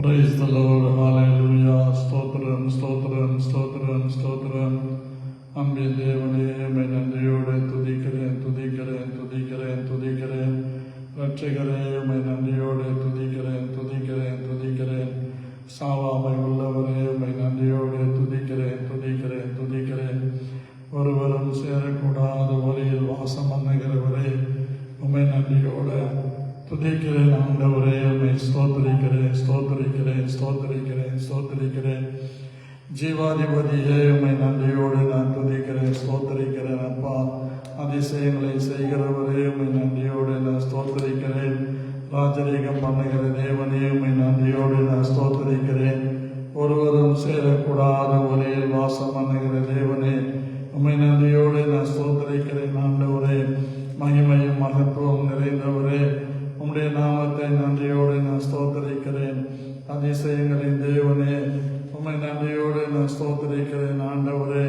Praise the Lord. Hallelujah. ஸ்தோத்திரம் ஸ்தோத்திரம் ஸ்தோத்திரம் ஸ்தோத்திரம். அன்பின் தேவனே, உம்மை நன்றியோடு துதிக்கிறேன் துதிக்கிறேன் துதிக்கிறேன் துதிக்கிறேன். இரட்சகரே, உம்மை நன்றியோடு துதிக்கிறேன் துதிக்கிறேன் துதிக்கிறேன். சாவாமை உள்ளவரே, உம்மை நன்றியோடு துதிக்கிறேன் துதிக்கிறேன் துதிக்கிறேன். ஒருவரும் சேரக்கூடாத ஒளியில் வாசம் பண்ணுகிறவரே, உம்மை நன்றியோடு துதிக்கிறேன். ஆண்டவரே, உம்மை ஸ்தோத்திரிக்கிறேன் ஸ்தோத்திரிக்கிறேன் ஸ்தோத்திரிக்கிறேன் ஸ்தோத்திரிக்கிறேன். ஜீவாதிபதியே, உம்மை நன்றியோடு நான் துதிக்கிறேன் ஸ்தோத்திரிக்கிறேன். அப்பா, அதிசயங்களை செய்கிறவரே, உம்மை நன்றியோடு நான் ஸ்தோத்திரிக்கிறேன். ராஜரீகம் பண்ணுகிற தேவனே, உம்மை நன்றியோடு நான் ஸ்தோத்திரிக்கிறேன். ஒருவரும் சேரக்கூடாத ஒளியில் வாசம் பண்ணுகிற தேவனே, உம்மை நன்றியோடு நான் ஸ்தோத்திரிக்கிறேன். ஆண்டவரே, மகிமையும் மகத்துவம் நிறைந்தவரே, உம்முடைய நாமத்தை நன்றியோடு நான் ஸ்தோத்திரிக்கிறேன். அதிசயங்களின் தேவனே, உம்மை நன்றியோடு நான் ஸ்தோத்திரிக்கிறேன். ஆண்டவரே,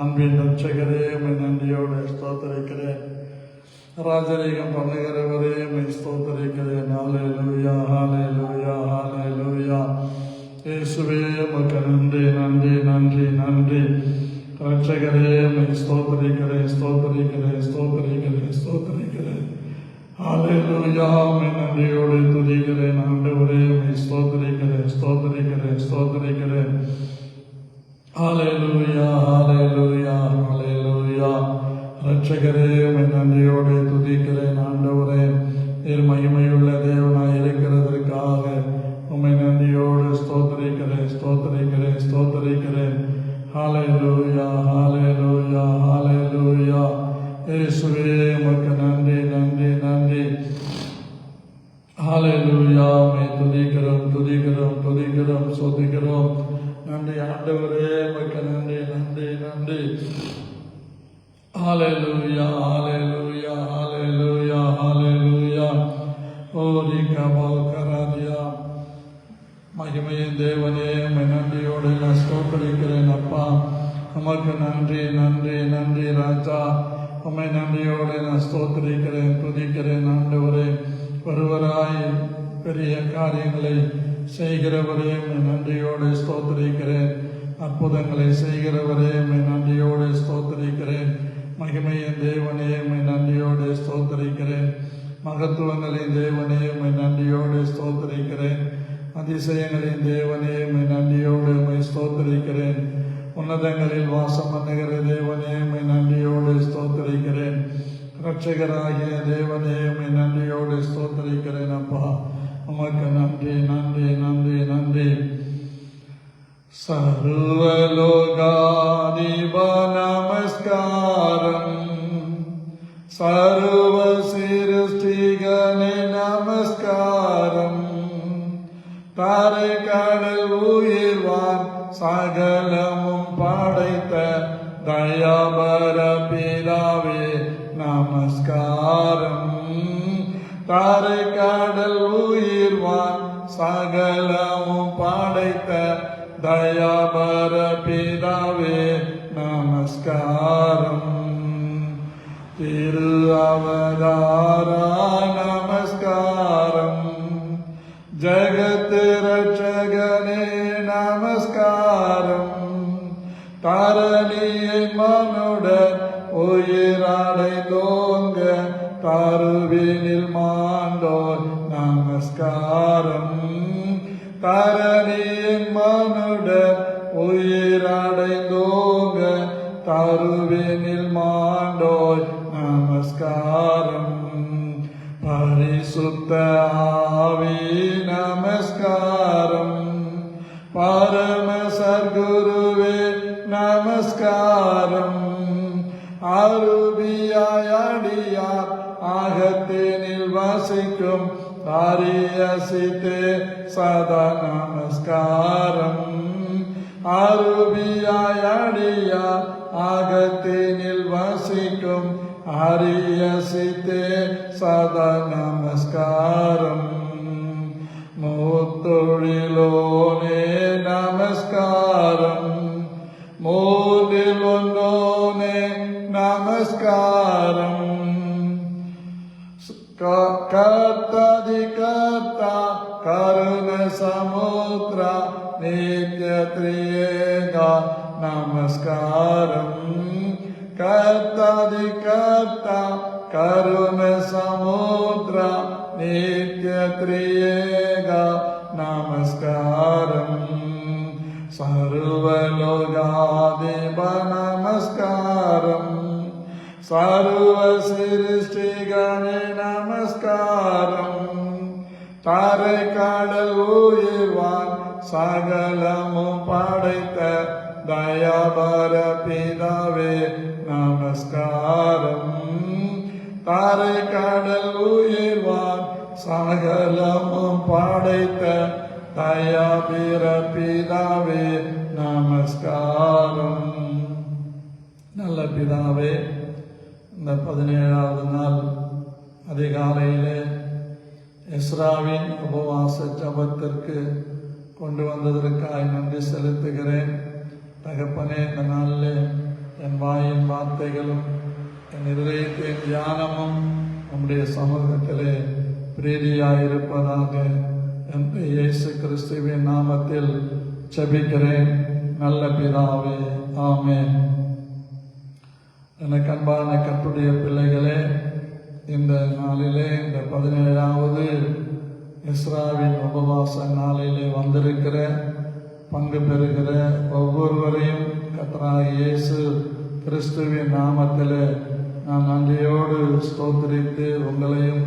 அன்பின் ரட்சகரே, உம்மை நன்றியோடு ஸ்தோத்திரிக்கிறேன். ராஜரீகம் பண்ணுகிறவரே, உம்மை ஸ்தோத்திரிக்கிறேன். ஹல்லேலூயா ஹல்லேலூயா ஹல்லேலூயா. இயேசுவே, உமக்கு நன்றி நன்றி நன்றி நன்றி. ரட்சகரே, உம்மை ஸ்தோத்திரிக்கிறேன் ஸ்தோத்திரிக்கிறேன் ஸ்தோத்திரிக்கிறேன் ஸ்தோத்திரிக்கிறேன். ஹல்லேலூயா. உம்மை நன்றியோடு துதிக்கிறேன். ஆண்டவரே, உம்மை ஸ்தோத்திரிக்கிறேன் ஸ்தோத்திரிக்கிறேன் ஸ்தோத்திரிக்கிறேன். ஹல்லேலூயா ஹல்லேலூயா ஹல்லேலூயா. இரட்சகரே, உம்மை நன்றியோடு துதிக்கிறேன். ஆண்டவரே, நீர் மகிமையுள்ள தேவனாய் இருக்கிறதற்காக உம்மை நன்றியோடு ஸ்தோத்திரிக்கிறேன் ஸ்தோத்திரிக்கிறேன் ஸ்தோத்திரிக்கிறேன். ஹல்லேலூயா ஹல்லேலூயா ஹல்லேலூயா. இயேசுவே, உமக்கு நன்றி நன்றி நன்றி. ஹல்லேலூயா. உம்மை துதிக்கிறோம் துதிக்கிறோம் துதிக்கிறோம் ஸ்தோத்திக்கிறோம். நன்றி ஆண்டவரே, உமக்கு நன்றி நன்றி நன்றி. ஹல்லேலூயா ஹல்லேலூயா ஹல்லேலூயா ஹல்லேலூயா. ஓரி கபால்கராதியா. மகிமையின் தேவனே, உம்மை நன்றியோடு நான் ஸ்தோத்திரிக்கிறேன். அப்பா, உமக்கு நன்றி நன்றி நன்றி. ராஜா, உம்மை நன்றியோடு நான் ஸ்தோத்திரிக்கிறேன் துதிக்கிறேன். ஆண்டவரே, ஒருவராய் பெரிய காரியங்களை செய்கிறவரே, உம்மை நன்றியோடு ஸ்தோத்திரிக்கிறேன். அற்புதங்களை செய்கிறவரே, உம்மை நன்றியோடு ஸ்தோத்திரிக்கிறேன். மகிமையின் தேவனே, உம்மை நன்றியோடு ஸ்தோத்திரிக்கிறேன். மகத்துவங்களின் தேவனே, உம்மை நன்றியோடு ஸ்தோத்திரிக்கிறேன். அதிசயங்களின் தேவனே, உம்மை நன்றியோடு உம்மை ஸ்தோத்திரிக்கிறேன். உன்னதங்களில் வாசம் பண்ணுகிற தேவனே, உம்மை நன்றியோடு ஸ்தோத்திரிக்கிறேன். இரட்சகராகிய தேவனே, உம்மை நன்றியோடு ஸ்தோத்திரிக்கிறேன். அப்பா, உமக்கு நன்றி நன்றி நன்றி நன்றி. சர்வலோகாதிப நமஸ்காரம். சர்வ சிருஷ்டிகனே நமஸ்காரம். தாரை கடல் உயிர்வான் சகலமும் படைத்த தயாபர பிதாவே நமஸ்காரம். தாரை கடல் உயிர்வான் சகலமும் படைத்த தயாபர பிதாவே நமஸ்காரம். திரு அவதாரா நமஸ்காரம். ஜகத் ரட்சகனே நமஸ்காரம். தரணியை மனுடன் உயிரடைந்தோங்க கருவினில் மாண்டோர் நமஸ்காரம். தரணியின் மனுடன் உயிரடைந்தோங்க கருவினில் மாண்டோர் நமஸ்காரம். பரிசுத்த ஆவி நமஸ்காரம். பரம சர்க்குருவே நமஸ்காரம். அருவியாய் அடியார் ஆகத்தினில் வசிக்கும் அரியசித்தே சதா நமஸ்காரம். அருவியாய் அடியார் ஆகத்தினில் வசிக்கும் அரியசித்தே சதா நமஸ்காரம். மூத்தொழிலோனே நமஸ்காரம். மூலில் ஒன்றோனே நமஸ்காரம். கர்த்தாதி கர்த்தா கருண சமுத்ரா நித்ய திரியேகா நமஸ்காரம். கர்த்தாதி கர்த்தா கருண சமுத்ரா நித்ய திரியேகா நமஸ்காரம். சர்வலோகாதிப நமஸ்காரம். சர்வ சிருஷ்டிகனே நமஸ்காரம். தாரை கடல் உயிர்வான் சகலமும் படைத்த தயாபர பிதாவே நமஸ்காரம். தாரை கடல் உயிர்வான் சகலமும் படைத்த தயாபர பிதாவே நமஸ்காரம். நல்ல பிதாவே, இந்த 17வது நாள் அதிகாலையிலே எஸ்ராவின் உபவாச ஜபத்திற்கு கொண்டு வந்ததற்காக நன்றி செலுத்துகிறேன். தகப்பனே, இந்த நாளில் என் வாயின் வார்த்தைகளும் என் இதயத்தின் தியானமும் நம்முடைய சமூகத்திலே பிரீதியாயிருப்பதாக என்று இயேசு கிறிஸ்துவின் நாமத்தில் ஜெபிக்கிறேன் நல்ல பிதாவே, ஆமென். எனக்கு அன்பான கர்த்தருடைய பிள்ளைகளே, இந்த நாளிலே இந்த 17வது எஸ்ராவின் உபவாச நாளிலே வந்திருக்கிற பங்கு பெறுகிற ஒவ்வொருவரையும் கர்த்தராகிய இயேசு கிறிஸ்துவின் நாமத்தில் நான் நன்றியோடு ஸ்தோத்திரித்து உங்களையும்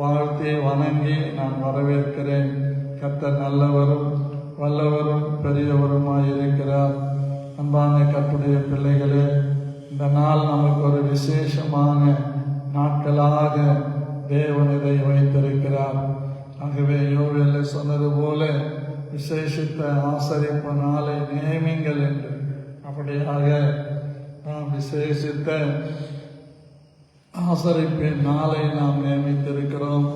வாழ்த்தி வணங்கி நான் வரவேற்கிறேன். கர்த்தர் நல்லவரும் வல்லவரும் பெரியவருமாயிருக்கிறார். அன்பான கர்த்தருடைய பிள்ளைகளே, இந்த நாள் நமக்கு ஒரு விசேஷமான நாட்களாக தேவன் இதை வைத்திருக்கிறார். ஆகவே யோவேல சொன்னது போல விசேஷித்த ஆசரிப்பு நாளை நியமிங்கள் என்று, அப்படியாக நாம் விசேஷித்த ஆசரிப்பின் நாளை நாம் நியமித்திருக்கிறோம்.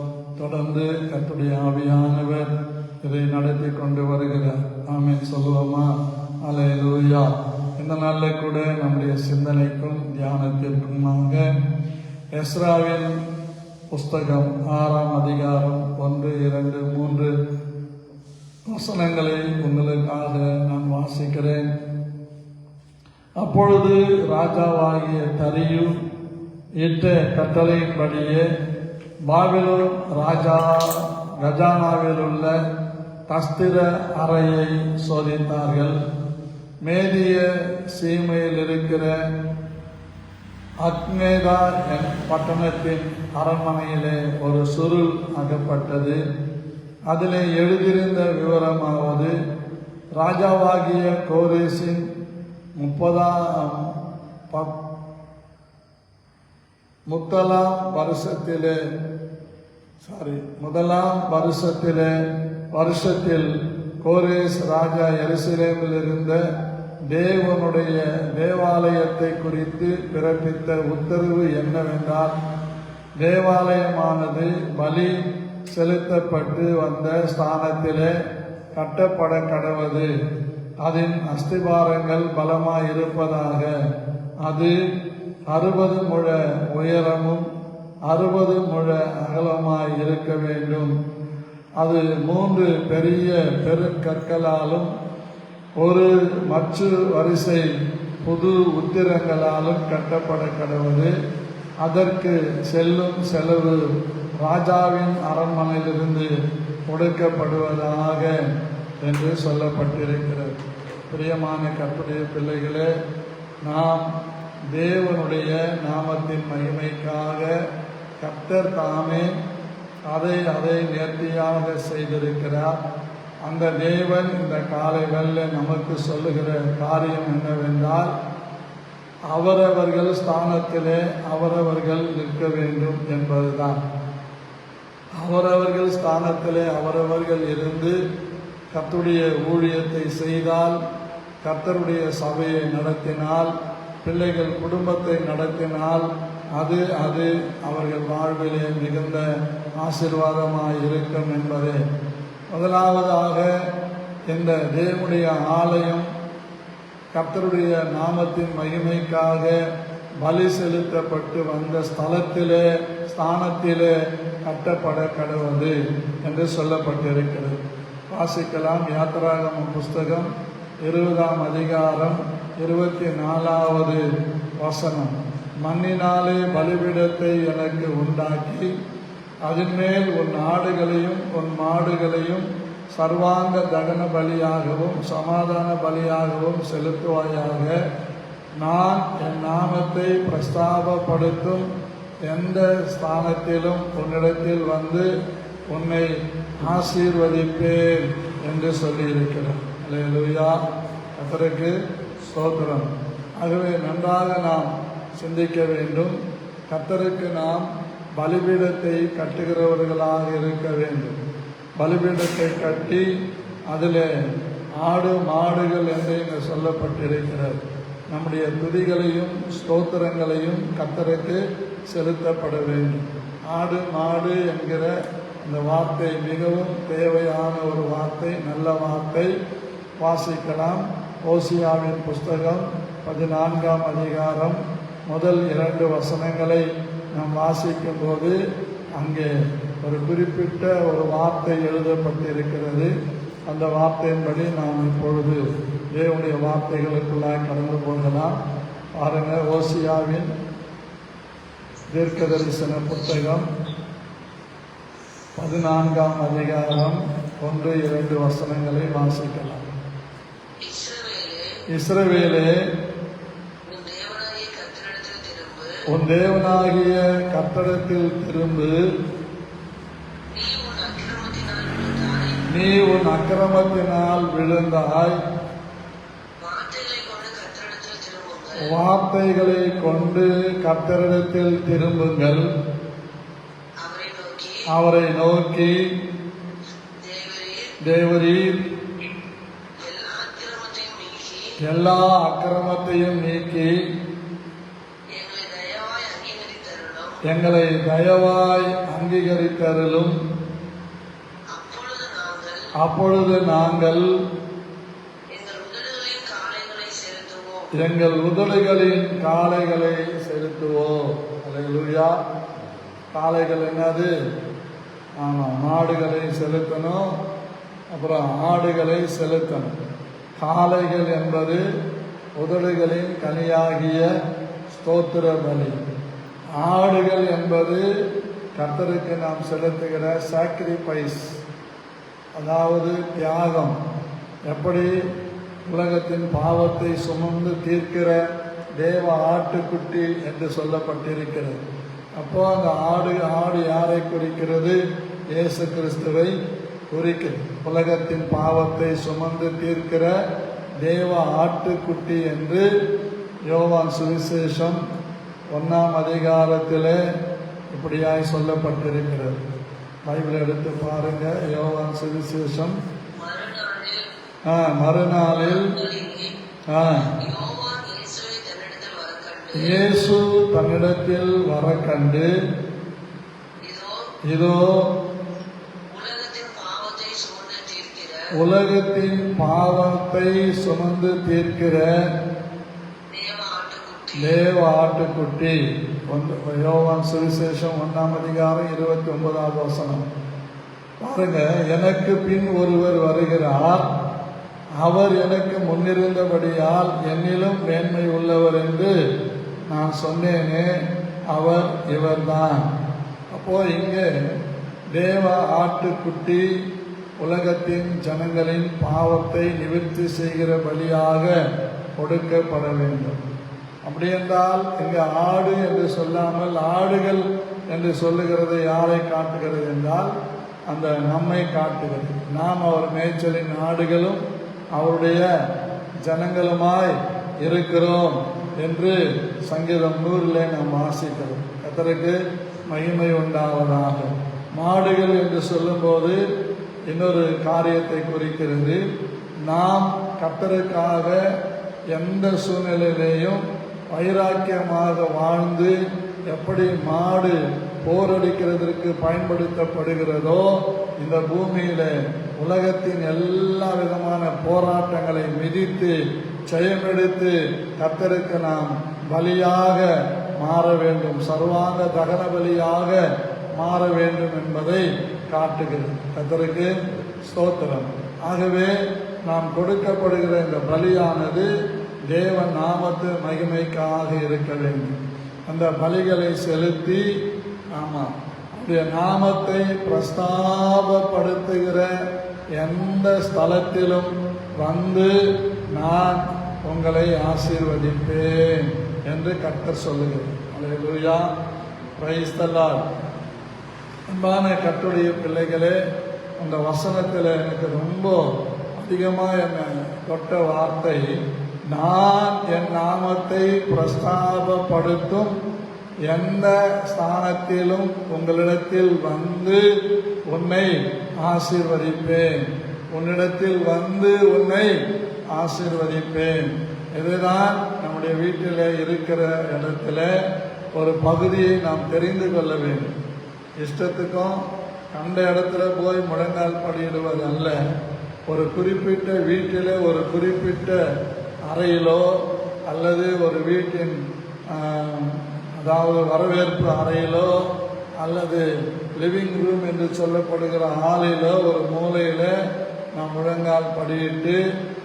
தொடர்ந்து கர்த்தருடைய ஆவியானவர் இதை நடத்தி கொண்டு வருகிறார். ஆமென் சொல்லுவோமா? அல்லேலூயா. இந்த நாளில் கூட நம்முடைய சிந்தனைக்கும் தியானத்திற்குமாக எஸ்ராவின் புஸ்தகம் 6ஆம் அதிகாரம் 1, 2, 3 வசனங்களை உங்களுக்காக நான் வாசிக்கிறேன். அப்பொழுது ராஜாவாகிய தரியு இட்ட கட்டளையின்படியே பாபிலோன் ராஜா கஜானாவில் உள்ள தஸ்திர அறையை சோதித்தார்கள். மேதிய சீமையில் இருக்கிற அக்மேதா பட்டணத்தின் அரண்மனையிலே ஒரு சுருள் அகப்பட்டது. அதிலே எழுதியிருந்த விவரமாவது, ராஜாவாகிய கோரேசின் 30ஆம் வருஷத்தில் கோரேஸ் ராஜா எருசலேமில் இருந்த தேவனுடைய தேவாலயத்தை குறித்து பிறப்பித்த உத்தரவு என்னவென்றால், தேவாலயமானது பலி செலுத்தப்பட்டு வந்த ஸ்தானத்திலே கட்டப்பட கடவது. அதன் அஸ்திபாரங்கள் பலமாயிருப்பதாக. அது 60 முழ உயரமும் 60 முழ அகலமாய் இருக்க வேண்டும். அது 3 பெரிய பெருங்கற்களாலும் ஒரு மற்ற வரிசை புது உத்திரங்களாலும் கட்டப்பட கடவது. அதற்கு செல்லும் செலவு ராஜாவின் அரண்மனையிலிருந்து கொடுக்கப்படுவதாக என்று சொல்லப்பட்டிருக்கிறது. பிரியமான கர்த்தருடைய பிள்ளைகளே, நாம் தேவனுடைய நாமத்தின் மகிமைக்காக கர்த்தர் தாமே அதை நேர்த்தியாக செய்திருக்கிறார். அந்த தேவன் இந்த காலைகளில் நமக்கு சொல்லுகிற காரியம் என்னவென்றால், அவரவர்கள் ஸ்தானத்திலே அவரவர்கள் நிற்க வேண்டும் என்பதுதான். அவரவர்கள் ஸ்தானத்திலே அவரவர்கள் இருந்து கர்த்தருடைய ஊழியத்தை செய்தால், கர்த்தருடைய சபையை நடத்தினால், பிள்ளைகள் குடும்பத்தை நடத்தினால், அது அவர்கள் வாழ்விலே மிகுந்த ஆசீர்வாதமாய் இருக்கும் என்பதே. முதலாவதாக இந்த தேவனுடைய ஆலயம் கர்த்தருடைய நாமத்தின் மகிமைக்காக பலி செலுத்தப்பட்டு வந்த ஸ்தானத்திலே கட்டப்பட கடவுது என்று சொல்லப்பட்டிருக்கிறது. வாசிக்கலாம். யாத்திராகமம் புஸ்தகம் 20ஆம் அதிகாரம் 24வது வசனம். மண்ணினாலே பலிபீடத்தை எனக்கு உண்டாக்கி அதன் மேல் உன் ஆடுகளையும் உன் மாடுகளையும் சர்வாங்க தகன பலியாகவும் சமாதான பலியாகவும் செலுத்துவாயாக. நான் என் நாமத்தை பிரஸ்தாபப்படுத்தும் எந்த ஸ்தானத்திலும் உன்னிடத்தில் வந்து உன்னை ஆசீர்வதிப்பேன் என்று சொல்லியிருக்கிறார். அல்லேலூயா, கர்த்தருக்கு ஸ்தோத்திரம். ஆகவே நன்றாக நாம் சிந்திக்க வேண்டும். கர்த்தருக்கு நாம் பலிபீடத்தை கட்டுகிறவர்களாக இருக்க வேண்டும். பலிபீடத்தை கட்டி அதில் ஆடு மாடுகள் என்று இங்கு சொல்லப்பட்டிருக்கிறது. நம்முடைய துதிகளையும் ஸ்தோத்திரங்களையும் கர்த்தருக்கு செலுத்தப்பட வேண்டும். ஆடு மாடு என்கிற இந்த வார்த்தை மிகவும் தேவையான ஒரு வார்த்தை, நல்ல வார்த்தை. வாசிக்கலாம். ஓசியாவின் புஸ்தகம் 14ஆம் அதிகாரம் முதல் 2 வசனங்களை நாம் வாசிக்கும் போது அங்கே ஒரு குறிப்பிட்ட ஒரு வார்த்தை எழுதப்பட்டிருக்கிறது. அந்த வார்த்தையின்படி நாம் இப்பொழுது தேவனுடைய வார்த்தைகளுக்குள்ளாய் கடந்து போகலாம். பாருங்க, ஓசியாவின் தீர்க்க தரிசன புத்தகம் 14ஆம் அதிகாரம் 1-2 வசனங்களை வாசிக்கலாம். இஸ்ரவேலே, உன் தேவனாகிய கர்த்தரிடத்தில் திரும்பு. நீ உன் அக்கிரமத்தினால் விழுந்தாய். வார்த்தைகளை கொண்டு கர்த்தரிடத்தில் திரும்புங்கள். அவரை நோக்கி, தேவரீர் எல்லா அக்கிரமத்தையும் நீக்கி எங்களை தயவாய் அங்கீகரித்தருளும். அப்பொழுது நாங்கள் எங்கள் உதடுகளின் காளைகளை செலுத்துவோம். அல்லேலூயா. காளைகள் என்னது? ஆமாம், மாடுகளை செலுத்தணும், அப்புறம் ஆடுகளை செலுத்தணும். காளைகள் என்பது உதடுகளின் கனியாகிய ஸ்தோத்திர பலி. ஆடுகள் என்பது கர்த்தருக்கு நாம் செலுத்துகிற சாக்ரிஃபைஸ், அதாவது தியாகம். எப்படி உலகத்தின் பாவத்தை சுமந்து தீர்க்கிற தேவ ஆட்டுக்குட்டி என்று சொல்லப்பட்டிருக்கிறது. அப்போ அந்த ஆடு யாரை குறிக்கிறது? இயேசு கிறிஸ்துவை குறிக்கிறது. உலகத்தின் பாவத்தை சுமந்து தீர்க்கிற தேவ ஆட்டுக்குட்டி என்று யோவான் சுவிசேஷம் 1ஆம் அதிகாரத்திலே இப்படியாய் சொல்லப்பட்டிருக்கிறது. பைபிள் எடுத்து பாருங்க. யோவான் சுவிசேஷம் மறுநாளில் இயேசு தன்னிடத்தில் வர கண்டு, இதோ உலகத்தின் பாவத்தை சுமந்து தீர்க்கிற தேவ ஆட்டுக்குட்டி. யோவான் சுவிசேஷம் 1ஆம் அதிகாரம் 29வது வசனம். பாருங்க, எனக்கு பின் ஒருவர் வருகிறார், அவர் எனக்கு முன்னிருந்தபடியால் என்னிலும் மேன்மை உள்ளவர் என்று நான் சொன்னேனே, அவர் இவர்தான். அப்போ இங்கே தேவ ஆட்டுக்குட்டி உலகத்தின் ஜனங்களின் பாவத்தை நிவர்த்தி செய்கிற பலியாக கொடுக்கப்பட வேண்டும். அப்படி என்றால் இங்கே ஆடு என்று சொல்லாமல் ஆடுகள் என்று சொல்லுகிறது யாரை காட்டுகிறது என்றால் அந்த நம்மை காட்டுகிறது. நாம் அவர் மேய்ச்சலின் ஆடுகளும் அவருடைய ஜனங்களுமாய் இருக்கிறோம் என்று சங்கீதம் 100 நாம் வாசிக்கிறோம். கர்த்தருக்கு மகிமை உண்டாவதாக. மாடுகள் என்று சொல்லும்போது இன்னொரு காரியத்தை குறிக்கிறது. நாம் கர்த்தருக்காக எந்த சூழ்நிலையிலேயும் வைராக்கியமாக வாழ்ந்து எப்படி மாடு போரடிக்கிறதற்கு பயன்படுத்தப்படுகிறதோ, இந்த பூமியில உலகத்தின் எல்லா விதமான போராட்டங்களை மிதித்து ஜெயமெடுத்து கர்த்தருக்கு நாம் பலியாக மாற வேண்டும், சர்வாங்க தகன பலியாக மாற வேண்டும் என்பதை காட்டுகிறது. கர்த்தருக்கு ஸ்தோத்திரம். ஆகவே நாம் கொடுக்கப்படுகிற இந்த பலியானது தேவன் நாமத்து மகிமைக்காக இருக்க வேண்டும். அந்த பலிகளை செலுத்தி அவருடைய நாமத்தை பிரஸ்தாபப்படுத்துகிற எந்த ஸ்தலத்திலும் வந்து நான் உங்களை ஆசீர்வதிப்பேன் என்று கர்த்தர் சொல்லுகிறார். அல்லேலூயா, பிரைஸ் தி லார்ட். அன்பான கர்த்தருடைய பிள்ளைகளே, அந்த வசனத்தில் எனக்கு ரொம்ப அதிகமாக என்னை தொட்ட வார்த்தை, நான் என் நாமத்தை பிரஸ்தாபப்படுத்தும் எந்த ஸ்தானத்திலும் உங்களிடத்தில் வந்து உன்னை ஆசீர்வதிப்பேன், உன்னிடத்தில் வந்து உன்னை ஆசீர்வதிப்பேன். இதுதான் நம்முடைய வீட்டில் இருக்கிற இடத்துல ஒரு பகுதியை நாம் தெரிந்து கொள்ள வேண்டும். இஷ்டத்துக்கும் கண்ட இடத்துல போய் முழங்கால் படியிடுவது அல்ல. ஒரு குறிப்பிட்ட வீட்டில் ஒரு குறிப்பிட்ட அறையிலோ அல்லது ஒரு வீட்டின் அதாவது வரவேற்பு அறையிலோ அல்லது லிவிங் ரூம் என்று சொல்லப்படுகிற ஹாலிலோ ஒரு மூலையில் நாம் முழங்கால் படியிட்டு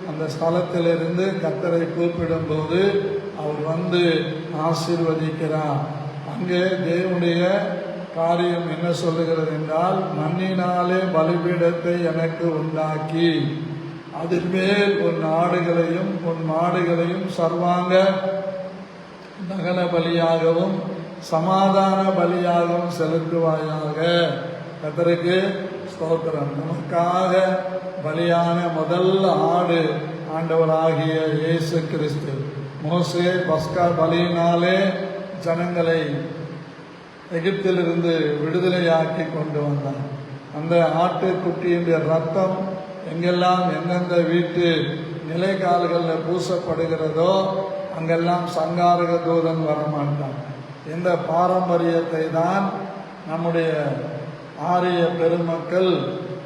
அந்த ஸ்தலத்திலிருந்து கர்த்தரை கூப்பிடும்போது அவர் வந்து ஆசீர்வதிக்கிறார். அங்கே தேவனுடைய காரியம் என்ன சொல்லுகிறது என்றால், மண்ணினாலே பலிபீடத்தை எனக்கு உண்டாக்கி அதில் மேல் உன் ஆடுகளையும் உன் மாடுகளையும் சர்வாங்க தகன பலியாகவும் சமாதான பலியாகவும் செலுத்துவாயாக. கர்த்தருக்கு ஸ்தோத்திரம். நமக்காக பலியான முதல் ஆடு ஆண்டவராகிய இயேசு கிறிஸ்து. மோசே பஸ்கா பலியினாலே ஜனங்களை எகிப்திலிருந்து விடுதலையாக்கி கொண்டு வந்தார். அந்த ஆட்டுக்குட்டியினுடைய ரத்தம் எங்கெல்லாம் எந்தெந்த வீட்டு நிலைக்கால்களில் பூசப்படுகிறதோ அங்கெல்லாம் சங்காரக தூதன் வரமாட்டான். இந்த பாரம்பரியத்தை தான் நம்முடைய ஆரிய பெருமக்கள்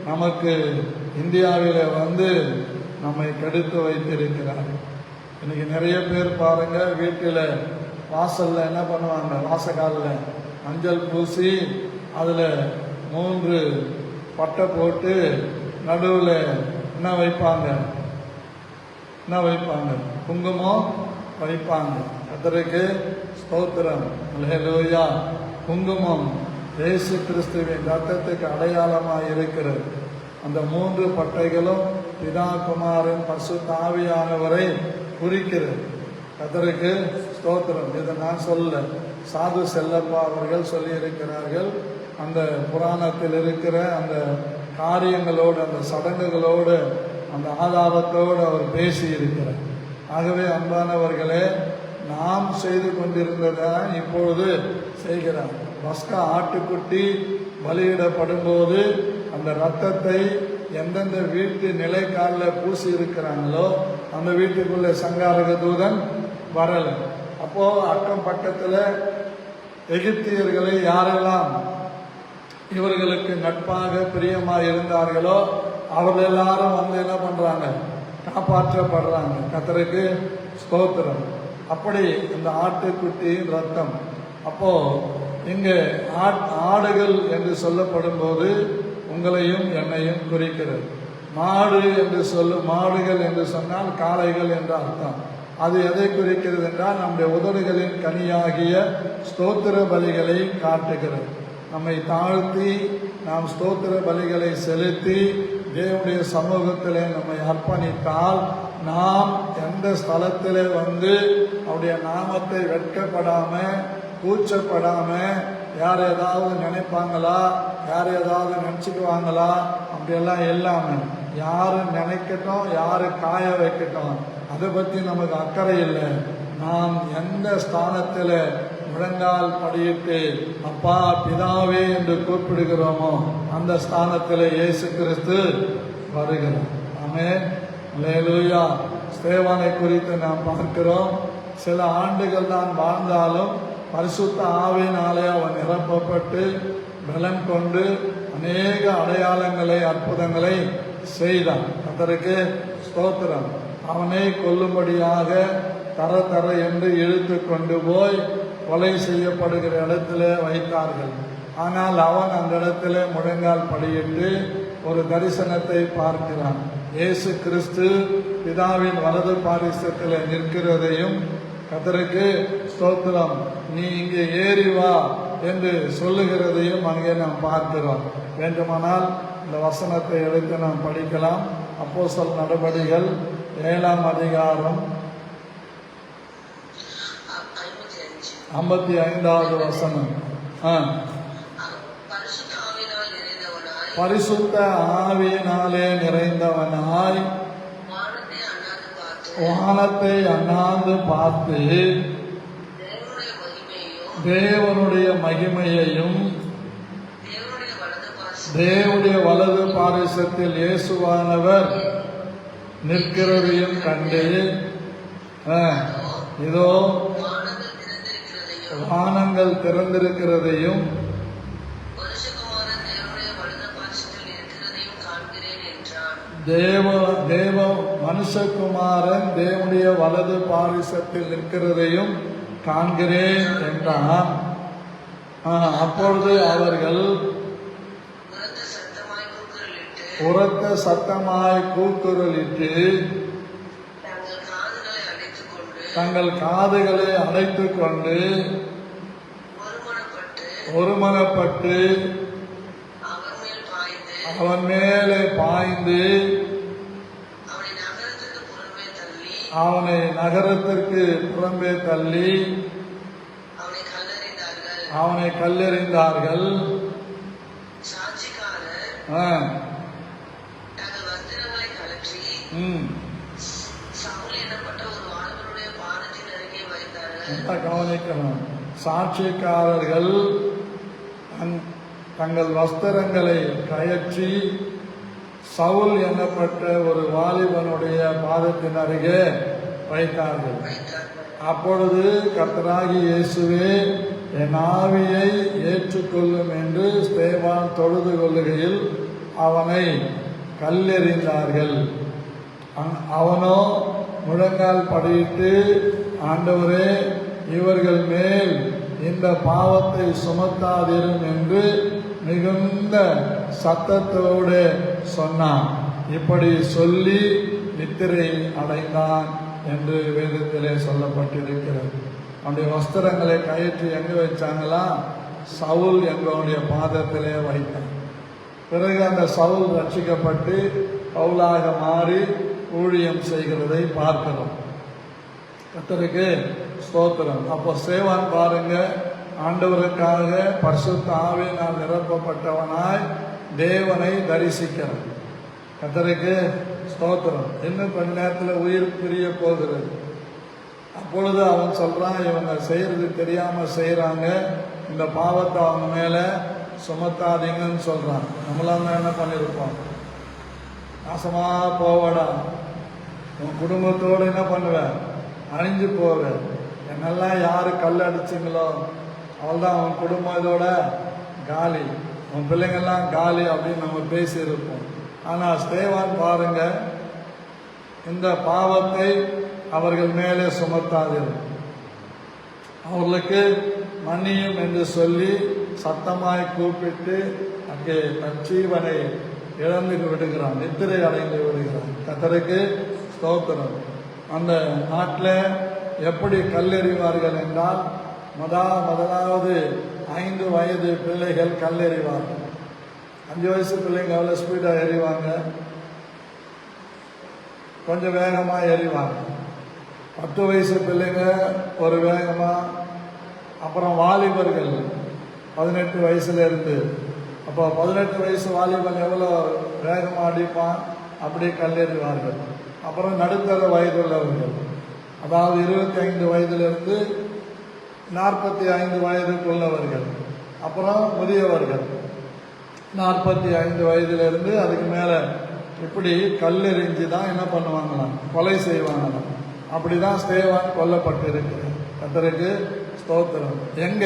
நமக்கு இந்தியாவில் வந்து நம்மை கெடுத்து வைத்திருக்கிறார்கள். இன்னைக்கு நிறைய பேர் பாருங்க, வீட்டில் வாசலில் என்ன பண்ணுவாங்க, வாசக்காலில் மஞ்சள் பூசி அதில் 3 பட்டை போட்டு நடுவில் என்ன வைப்பாங்க, குங்குமம் வைப்பாங்க. கர்த்தருக்கு ஸ்தோத்திரம். அல்லேலூயா. குங்குமம் இயேசு கிறிஸ்துவின் ரத்தத்துக்கு அடையாளமாக இருக்கிறது. அந்த 3 பட்டைகளும் பிதா குமாரன் பரிசுத்த ஆவியானவரை குறிக்கிறது. கர்த்தருக்கு ஸ்தோத்திரம். இதை நான் சொல்ல, சாது செல்லப்பா அவர்கள் சொல்லியிருக்கிறார்கள். அந்த புராணத்தில் இருக்கிற அந்த காரியங்களோடு அந்த சடங்குகளோடு அந்த ஆதாரத்தோடு அவர் பேசி இருக்கிறார். ஆகவே அன்பானவர்களே, நாம் செய்து கொண்டிருந்ததான் இப்பொழுது செய்கிறார். பஸ்கா ஆட்டுக்குட்டி பலியிடப்படும் போது அந்த இரத்தத்தை எந்தெந்த வீட்டு நிலைக்காலில் பூசி இருக்கிறாங்களோ அந்த வீட்டுக்குள்ள சங்காரக தூதன் வரல. அப்போ அக்கம் பக்கத்தில் எகிப்தியர்களை யாரெல்லாம் இவர்களுக்கு நட்பாக பிரியமாக இருந்தார்களோ அவர்கள் எல்லாரும் வந்து என்ன பண்றாங்க, காப்பாற்றப்படுறாங்க. கர்த்தருக்கு ஸ்தோத்திரம். அப்படி இந்த ஆட்டுக்குட்டியின் ரத்தம் அப்போ இங்கே ஆடுகள் என்று சொல்லப்படும் போது உங்களையும் என்னையும் குறிக்கிறது. மாடுகள் என்று சொன்னால் காளைகள் என்ற அர்த்தம். அது எதை குறிக்கிறது என்றால் நம்முடைய உதடுகளின் கனியாகிய ஸ்தோத்திர பலிகளை காட்டுகிறது. நம்மை தாழ்த்தி நாம் ஸ்தோத்திர பலிகளை செலுத்தி தேவனுடைய சமூகத்திலே நம்மை அர்ப்பணித்தால் நாம் எந்த ஸ்தலத்திலே வந்து அவருடைய நாமத்தை வெட்கப்படாம கூச்சப்படாம யார் ஏதாவது நினைப்பாங்களா, யார் ஏதாவது நினச்சிக்குவாங்களா அப்படியெல்லாம் இல்லாமல் யாரு நினைக்கட்டும், யாரு காய வைக்கட்டும், அதை பற்றி நமக்கு அக்கறை இல்லை. நாம் எந்த ஸ்தானத்தில் முழங்கால் படியிட்டு அப்பா பிதாவே என்று கூப்பிடுகிறோமோ அந்த ஸ்தானத்தில் இயேசு கிறிஸ்து வருகிறார். ஆமென். அல்லேலூயா. ஸ்தேவானை குறித்து நாம் பார்க்கிறோம். சில ஆண்டுகள் தான் வாழ்ந்தாலும் பரிசுத்த ஆவியினாலே அவன் நிரப்பப்பட்டு பலன் கொண்டு அநேக அடையாளங்களை அற்புதங்களை செய்தான். அதற்கு ஸ்தோத்திரம். அவனை கொல்லும்படியாக தர என்று இழுத்து கொண்டு போய் கொலை செய்யப்படுகிற இடத்துல வைத்தார்கள். ஆனால் அவன் அந்த இடத்துல முழங்கால் படியிட்டு ஒரு தரிசனத்தை பார்க்கிறான். இயேசு கிறிஸ்து பிதாவின் வலது பாரிசத்தில் நிற்கிறதையும், கர்த்தருக்கு ஸ்தோத்திரம், நீ இங்கே ஏறி வா என்று சொல்லுகிறதையும் அங்கே நாம் பார்க்கிறோம். வேண்டுமானால் இந்த வசனத்தை எடுத்து நாம் படிக்கலாம். அப்போஸ்தலர் நடபடிகள் 7ஆம் அதிகாரம் 55வது வசனம். பரிசுத்த ஆவியினாலே நிறைந்தவனாய் வானத்தை அண்ணாந்து பார்த்து தேவனுடைய மகிமையையும் தேவனுடைய வலது பாரிசத்தில் இயேசுவானவர் நிற்கிறதையும் கண்டு, இதோ வானங்கள் திறந்திருக்கிறதையும் தேவ மனுஷகுமாரன் தேவனுடைய வலது பாரிசத்தில் நிற்கிறதையும் காண்கிறேன் என்றான். அப்பொழுது அவர்கள் உரத்த சத்தமாய் கூக்குரலிட்டு தங்கள் காதுகளை அடைத்துக் கொண்டு ஒருமனப்பட்டு அவன் மேலே பாய்ந்து அவனை நகரத்திற்கு புறம்பே தள்ளி அவனை கல்லெறிந்தார்கள். கவனிக்கணும். சாட்சிக்காரர்கள் தங்கள் வஸ்திரங்களை கயற்றி சவுல் எனப்பட்ட ஒரு வாலிபனுடைய பாதத்தின் அருகே வைத்தார்கள். அப்பொழுது கர்த்தராகிய இயேசுவே, என் ஆவியை ஏற்றுக்கொள்ளும் என்று ஸ்தேவான் தொழுது கொள்ளுகையில் அவனை கல்லெறிந்தார்கள். அவனோ முழங்கால் படியிட்டு, ஆண்டவரே, இவர்கள் மேல் இந்த பாவத்தை சுமத்தாதிரும் என்று மிகுந்த சத்தத்தோடு சொன்னான். இப்படி சொல்லி நித்திரை அடைந்தான் என்று வேதத்திலே சொல்லப்பட்டிருக்கிறது. அவனுடைய வஸ்திரங்களை கயிற்று எங்கே வச்சாங்களா? சவுல் எங்களுடைய பாதத்திலே வைத்தான். பிறகு அந்த சவுல் ரட்சிக்கப்பட்டு பவுலாக மாறி ஊழியம் செய்கிறதை பார்க்கிறோம். கர்த்தருக்கு ஸ்தோத்திரம். அப்போ சேவான் பாருங்க, ஆண்டவருக்காக பரிசுத்த ஆவியினால் நிரப்பப்பட்டவனாய் தேவனை தரிசிக்கிறான். கர்த்தருக்கு ஸ்தோத்திரம். இன்னும் கொஞ்ச நேரத்தில் உயிர் பிரிய போகிறது. அப்பொழுது அவன் சொல்றான், இவங்க செய்யறது தெரியாம செய்யறாங்க, இந்த பாவத்தை அவங்க மேல சுமத்தாதீங்கன்னு சொல்றான். நம்மளாம் என்ன பண்ணிருப்போம்? நாசமா போவடா, உன் குடும்பத்தோடு என்ன பண்ணுவேன்? அழிஞ்சு போவேன். என்னெல்லாம் யாரு கல் அடிச்சிங்களோ அவள்தான் அவன் குடும்பம் இதோட காலி, உன் பிள்ளைங்கள்லாம் காலி அப்படின்னு நம்ம பேசியிருப்போம். ஆனால் ஸ்தேவான் பாருங்க, இந்த பாவத்தை அவர்கள் மேலே சுமத்தாதீர்கள், அவர்களுக்கு மன்னியும் என்று சொல்லி சத்தமாய் கூப்பிட்டு அங்கே ஜீவனை இழந்து விடுகிறான், நித்திரை அடைந்து விடுகிறான். கர்த்தருக்கு ஸ்தோத்திரம். அந்த நாட்டில் எப்படி கல்லெறிவார்கள் என்றால், முதலாவது 5 வயது பிள்ளைகள் கல்லெறிவார்கள். 5 வயசு பிள்ளைங்க எவ்வளோ ஸ்பீடாக எறிவாங்க? கொஞ்சம் வேகமாக எறிவாங்க. 10 வயசு பிள்ளைங்க ஒரு வேகமாக. அப்புறம் வாலிபர்கள் 18 வயசுல இருந்து, அப்போ 18 வயசு வாலிபன் எவ்வளோ வேகமாக அடிப்பான், அப்படி கல்லெறிவார்கள். அப்புறம் நடுத்தர வயதுள்ளவர்கள், அதாவது 25 வயதிலிருந்து 45 வயதுக்குள்ளவர்கள். அப்புறம் முதியவர்கள் 45 வயதிலிருந்து அதுக்கு மேலே இப்படி கல்லெறிஞ்சு தான் என்ன பண்ணுவாங்களாம்? கொலை செய்வாங்களாம். அப்படிதான் ஸ்தேவான் கொல்லப்பட்டிருக்கிறார். கர்த்தருக்கு ஸ்தோத்திரம். எங்க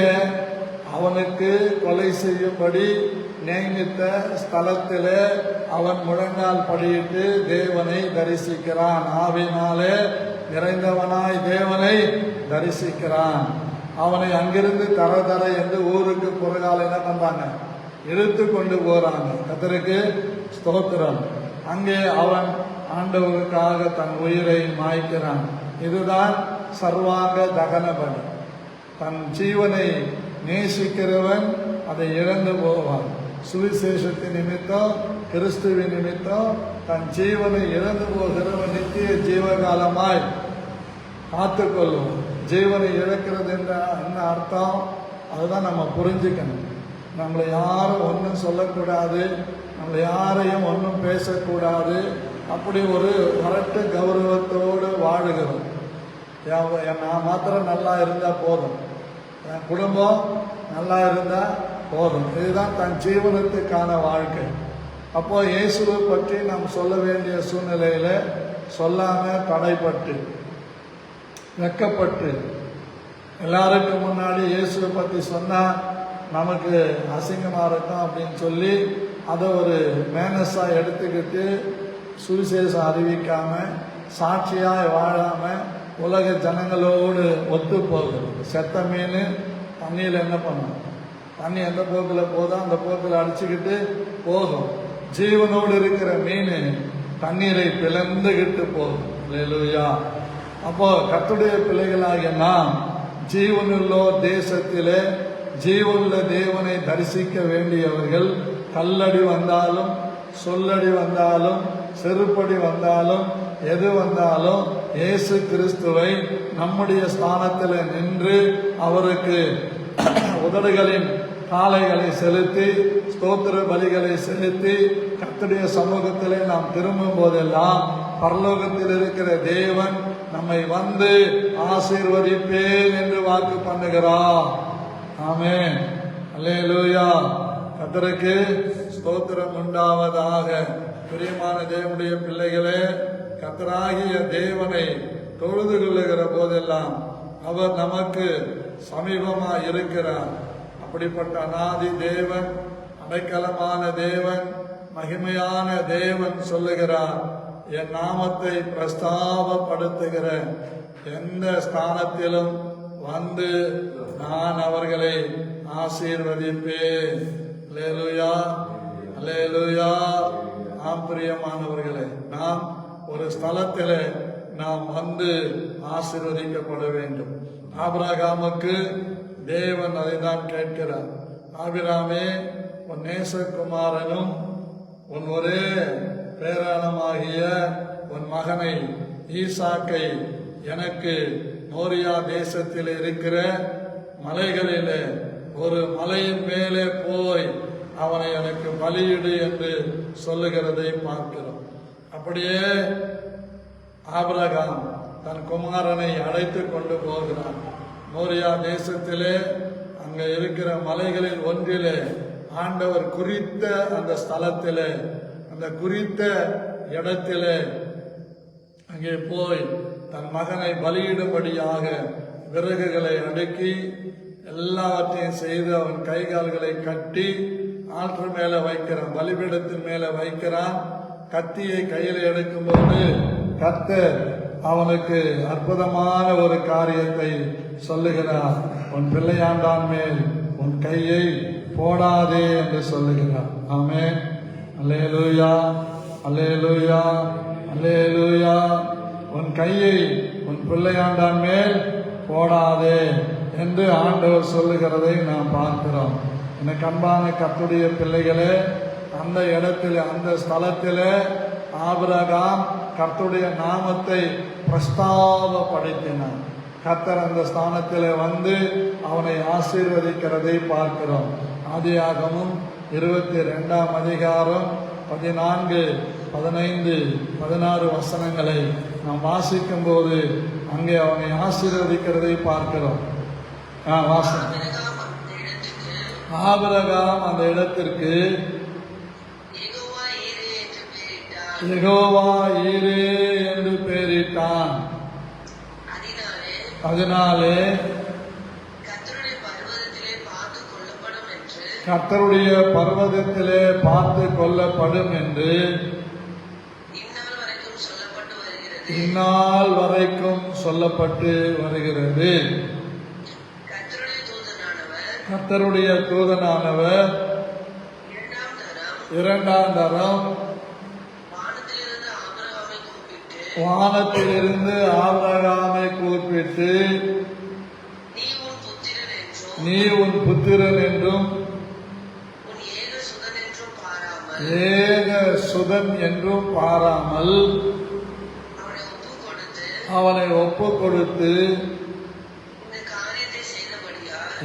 அவனுக்கு கொலை செய்யும்படி நியமித்த ஸ்தலத்திலே அவன் முழங்கால் படியிட்டு தேவனை தரிசிக்கிறான். ஆவினாலே நிறைந்தவனாய் தேவனை தரிசிக்கிறான். அவனை அங்கிருந்து தர என்று ஊருக்கு புறகால என்ன பண்றாங்க? இழுத்து கொண்டு போறாங்க. கர்த்தருக்கு ஸ்தோத்திரம். அங்கே அவன் ஆண்டவருக்காக தன் உயிரை மாய்க்கிறான். இதுதான் சர்வாங்க தகன பலி. தன் ஜீவனை நேசிக்கிறவன் அதை இழந்து போவான். சுவிசேஷத்தின் நிமித்தம், கிறிஸ்துவின் நிமித்தம் தன் ஜீவனை இழந்து போகிறவன் நித்திய ஜீவகாலமாய் காத்துக்கொள்வோம். ஜீவனை இழக்கிறது என்ற என்ன அர்த்தம், அதுதான் நம்ம புரிஞ்சுக்கணும். நம்மளை யாரும் ஒன்றும் சொல்லக்கூடாது, நம்மளை யாரையும் ஒன்றும் பேசக்கூடாது. அப்படி ஒரு வரட்டு கௌரவத்தோடு வாழுகிறோம். நான் மாத்திரம் நல்லா இருந்தால் போதும், என் குடும்பம் நல்லா இருந்தால் போதும். இதுதான் தன் ஜீவனத்துக்கான வாழ்க்கை. அப்போ இயேசுவை பற்றி நாம் சொல்ல வேண்டிய சூழ்நிலையில சொல்லாம தடைப்பட்டு வெக்கப்பட்டு எல்லாருக்கும் முன்னாடி இயேசுவை பற்றி சொன்னா நமக்கு அசிங்கமா இருக்கும் அப்படின்னு சொல்லி அதை ஒரு மேனஸா எடுத்துக்கிட்டு சுவிசேஷம் அறிவிக்காம சாட்சியாய் வாழாம உலக ஜனங்களோடு ஒத்து போகுது. செத்த மீன் தண்ணியில் என்ன பண்ணும்? தண்ணி எந்த போக்கில் போதோ அந்த போக்கில் அடிச்சுக்கிட்டு போகும். ஜீவனோடு இருக்கிற மீன் தண்ணீரை பிளந்துகிட்டு போகும். அல்லேலூயா. அப்போ கர்த்தருடைய பிள்ளைகளாகிய நாம் ஜீவனுள்ளோ தேசத்திலே ஜீவனுள்ள தேவனை தரிசிக்க வேண்டியவர்கள். கல்லடி வந்தாலும், சொல்லடி வந்தாலும், செருப்படி வந்தாலும், எது வந்தாலும் இயேசு கிறிஸ்துவை நம்முடைய ஸ்தானத்தில் நின்று அவருக்கு உதடுகளின் காளைகளை செலுத்தி ஸ்தோத்திர பலிகளை செலுத்தி கர்த்தருடைய சமூகத்திலே நாம் திரும்பும் போதெல்லாம் பரலோகத்தில் இருக்கிற தேவன் நம்மை வந்து ஆசீர்வதிப்பேன் என்று வாக்கு பண்ணுகிறார். ஆமென். அல்லேலூயா. கர்த்தருக்கு ஸ்தோத்திரம் உண்டாவதாக. பிரியமான தேவனுடைய பிள்ளைகளே, கர்த்தராகிய தேவனை தொழுது கொள்ளுகிற போதெல்லாம் அவர் நமக்கு சமீபமாக இருக்கிறார். அப்படிப்பட்ட அநாதி தேவன், அடைக்கலமான தேவன், மகிமையான தேவன் சொல்லுகிறார், என் நாமத்தை பிரஸ்தாபப்படுத்துகிற எந்த ஸ்தானத்திலும் வந்து நான் அவர்களை ஆசீர்வதிப்பேன். அல்லேலூயா, அல்லேலூயா. ஆம் பிரியமானவர்களே, நாம் ஒரு ஸ்தலத்திலே நாம் வந்து ஆசீர்வதிக்கப்பட வேண்டும். ஆபிரகாமுக்கு தேவன் அதை தான் கேட்கிறார். ஆபிரகாமே, உன் நேசகுமாரனும் உன் ஒரே பேரானமாகிய உன் மகனை ஈசாக்கை எனக்கு மோரியா தேசத்தில் இருக்கிற மலைகளிலே ஒரு மலையின் மேலே போய் அவனை எனக்கு பலியிடு என்று சொல்லுகிறதை பார்க்கிறோம். அப்படியே ஆபிரகாம் தன் குமாரனை அழைத்து கொண்டு போகிறான். மோரியா தேசத்திலே அங்கே இருக்கிற மலைகளில் ஒன்றிலே ஆண்டவர் குறித்த அந்த ஸ்தலத்திலே, அந்த குறித்த இடத்திலே அங்கே போய் தன் மகனை பலியிடும்படியாக விறகுகளை அடுக்கி எல்லாவற்றையும் செய்து அவன் கை கால்களை கட்டி ஆற்று மேல வைக்கிறான், பலிபீடத்தின் மேல வைக்கிறான். கத்தியை கையில் எடுக்கும்போது கர்த்தர் அவனுக்கு அற்புதமான ஒரு காரியத்தை சொல்லுகிறார். உன் பிள்ளையாண்டான் மேல் உன் கையை போடாதே என்று சொல்லுகிறார். ஆமென். அல்லேலூயா, அல்லேலூயா, அல்லேலூயா. உன் கையை உன் பிள்ளையாண்டான் மேல் போடாதே என்று ஆண்டவர் சொல்லுகிறதை நாம் பார்க்கிறோம். எனக்கு அன்பான கர்த்தருடைய பிள்ளைகளே, அந்த இடத்தில், அந்த ஸ்தலத்திலே ஆபிரகாம் கர்த்தருடைய நாமத்தை பிரஸ்தாபப்படுத்தினார். கர்த்தர் அந்த ஸ்தானத்திலே வந்து அவனை ஆசீர்வதிக்கிறதை பார்க்கிறோம். ஆதியாகமம் 22ஆம் அதிகாரம் 14, 15, 16 வசனங்களை நாம் வாசிக்கும் போது அங்கே அவனை ஆசீர்வதிக்கிறதை பார்க்கிறோம். ஆபிரகாம் அந்த இடத்திற்கு யெகோவா ஈரே என்று பெயரிட்டான். அதனாலே கர்த்தருடைய பர்வதத்திலே பார்த்து கொள்ளப்படும் என்று இந்நாள் வரைக்கும் சொல்லப்பட்டு வருகிறது. கர்த்தருடைய தூதனானவர் இரண்டாம் தரம் வானத்திலிருந்து ஆபிரகாமை கூப்பிட்டு நீ உன் புத்திரன் என்றும் ஏக சுதன் என்றும் பாராமல் அவனை ஒப்பு கொடுத்து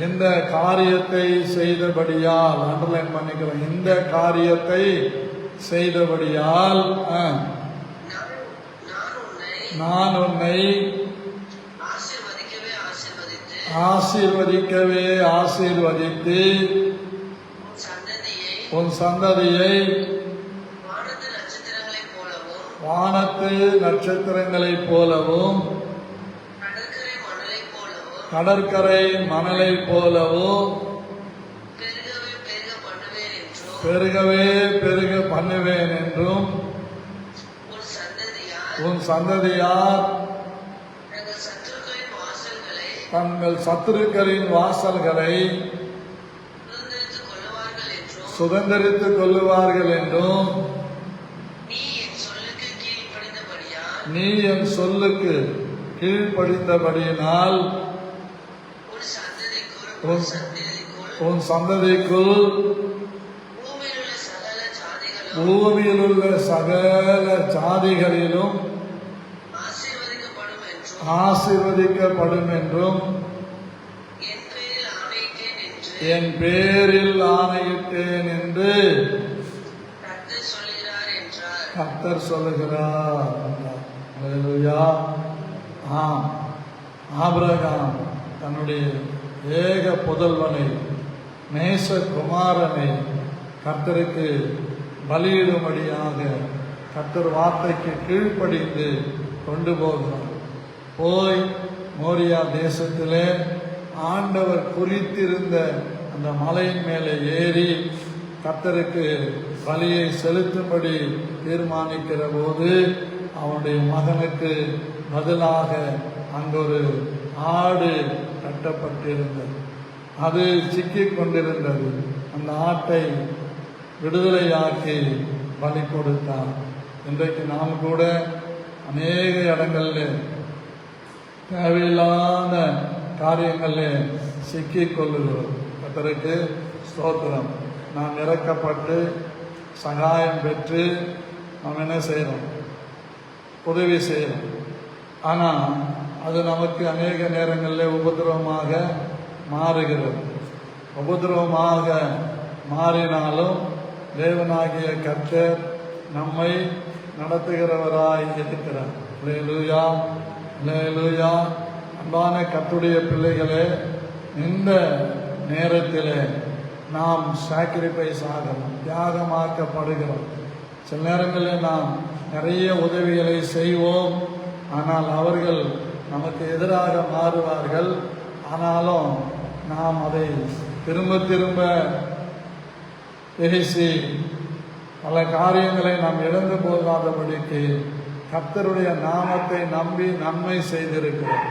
இந்த காரியத்தை செய்தபடியால், அண்டர்லைன் பண்ணிக்கிறோம், இந்த காரியத்தை செய்தபடியால் நான் உன்னை ஆசீர்வதிக்கவே ஆசீர்வதித்து உன் சந்ததியை வானத்து நட்சத்திரங்களைப் போலவும் கடற்கரை மணலை போலவும் பெருகவே பெருக பண்ணுவேன் என்றும் உன் சந்ததியார் தங்கள் சத்துருக்களின் வாசல்களை சுதந்திரித்துக் கொள்ளுவார்கள் என்றும் நீ என் சொல்லுக்கு கீழ்ப்படிந்தபடியினால் உன் சந்ததிக்குள் பூமியில் உள்ள சகல ஜாதிகளிலும் ஆசீர்வதிக்கப்படும் என்றும் என் பேரில் ஆணையிட்டேன் என்று கர்த்தர் சொல்லுகிறார். அல்லேலூயா. ஆபிரகாம் தன்னுடைய ஏக புதல்வனை, நேசகுமாரனை கர்த்தருக்கு பலியிடும்படியாக கர்த்தர் வார்த்தைக்கு கீழ்ப்படிந்து கொண்டு போகிறார். போய் மோரியா தேசத்திலே ஆண்டவர் குறித்திருந்த அந்த மலையின் மேலே ஏறி கர்த்தருக்கு பலியை செலுத்தும்படி தீர்மானிக்கிற போது அவனுடைய மகனுக்கு பதிலாக அங்கொரு ஆடு கட்டப்பட்டிருந்தது. அது சிக்கிக் கொண்டிருந்தது. அந்த ஆட்டை விடுதலையாக்கி பலி கொடுத்தார். இன்றைக்கு நாம் கூட அநேக இடங்களில் தேவையில்லாத காரியங்களில் சிக்கிக் கொள்ளுகிறோம். கர்த்தருக்கு ஸ்தோத்திரம். நாம் இறக்கப்பட்டு சகாயம் பெற்று நாம் என்ன செய்கிறோம்? உதவி செய்கிறோம். ஆனால் அது நமக்கு அநேக நேரங்களில் உபத்திரவமாக மாறுகிறது. உபத்திரவமாக மாறினாலும் தேவனாகிய கர்த்தர் நம்மை நடத்துகிறவராய் இருக்கிறார். அல்லேலூயா, அல்லேலூயா. அன்பான கர்த்தருடைய பிள்ளைகளே, இந்த நேரத்தில் நாம் சாக்ரிஃபைஸ் ஆகிறோம், தியாகமாக்கப்படுகிறோம். சில நேரங்களில் நாம் நிறைய உதவிகளை செய்வோம், ஆனால் அவர்கள் நமக்கு எதிராக மாறுவார்கள். ஆனாலும் நாம் அதை திரும்ப திரும்ப பேசி பல காரியங்களை நாம் இழந்து போகாதபடிக்கு கர்த்தருடைய நாமத்தை நம்பி நன்மை செய்திருக்கிறோம்.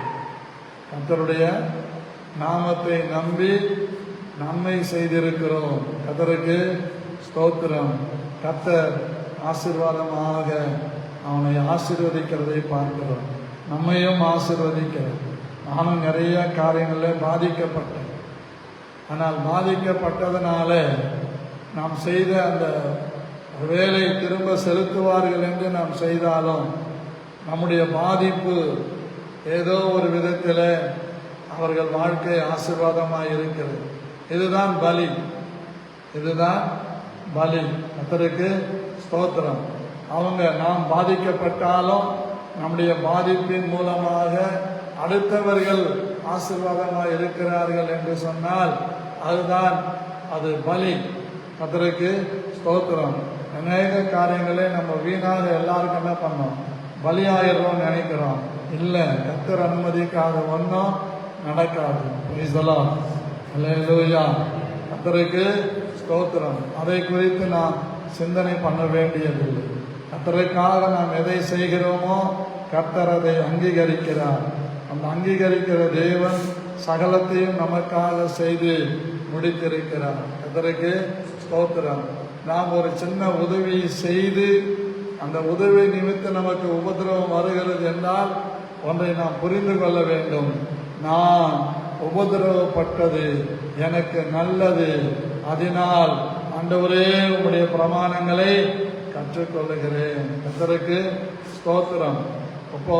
கர்த்தருடைய நாமத்தை நம்பி நன்மை செய்திருக்கிறோம். கர்த்தருக்கு ஸ்தோத்திரம். கர்த்தர் ஆசீர்வாதமாக அவனை ஆசீர்வதிக்கிறதை பார்க்கிறோம். நம்மையும் ஆசீர்வதிக்கிறார். நானும் நிறைய காரியங்களில் பாதிக்கப்பட்டேன். ஆனால் பாதிக்கப்பட்டதனால நாம் செய்த அந்த வேலை திரும்ப செலுத்துவார்கள் என்று நாம் செய்தாலும் நம்முடைய பாதிப்பு ஏதோ ஒரு விதத்தில் அவர்கள் வாழ்க்கை ஆசீர்வாதமாக இருக்கிறது. இதுதான் பலி, இதுதான் பலி. கர்த்தருக்கு ஸ்தோத்திரம். அவங்க நாம் பாதிக்கப்பட்டாலும் நம்முடைய பாதிப்பின் மூலமாக அடுத்தவர்கள் ஆசீர்வாதமாக இருக்கிறார்கள் என்று சொன்னால் அதுதான் அது பலி. கர்த்தருக்கு ஸ்தோத்திரம். அநேக காரியங்களே நம்ம வீணாக எல்லாருக்கும் என்ன பண்ணோம்? பலியாயிரோம் நினைக்கிறோம். இல்லை, கர்த்தர் அனுமதிக்காத ஒன்றும் நடக்காது. அல்லேலூயா. கர்த்தருக்கு ஸ்தோத்திரம். அதை குறித்து நாம் சிந்தனை பண்ண வேண்டியதில்லை. கர்த்தருக்காக நாம் எதை செய்கிறோமோ கர்த்தர் அதை அங்கீகரிக்கிறார். அந்த அங்கீகரிக்கிற தேவன் சகலத்தையும் நமக்காக செய்து முடித்திருக்கிறார். கர்த்தருக்கு ஸ்தோத்திரம். நாம் ஒரு சின்ன உதவி செய்து அந்த உதவி நிமித்தம் நமக்கு உபத்திரவம் வருகிறது என்றால் ஒன்றை நாம் புரிந்து கொள்ள வேண்டும். நான் உபத்திரவப்பட்டது எனக்கு நல்லது, அதனால் ஆண்டவரே உம்முடைய பிரமாணங்களை கற்றுக்கொள்ளுகிறேன். கர்த்தருக்கு ஸ்தோத்திரம். அப்போ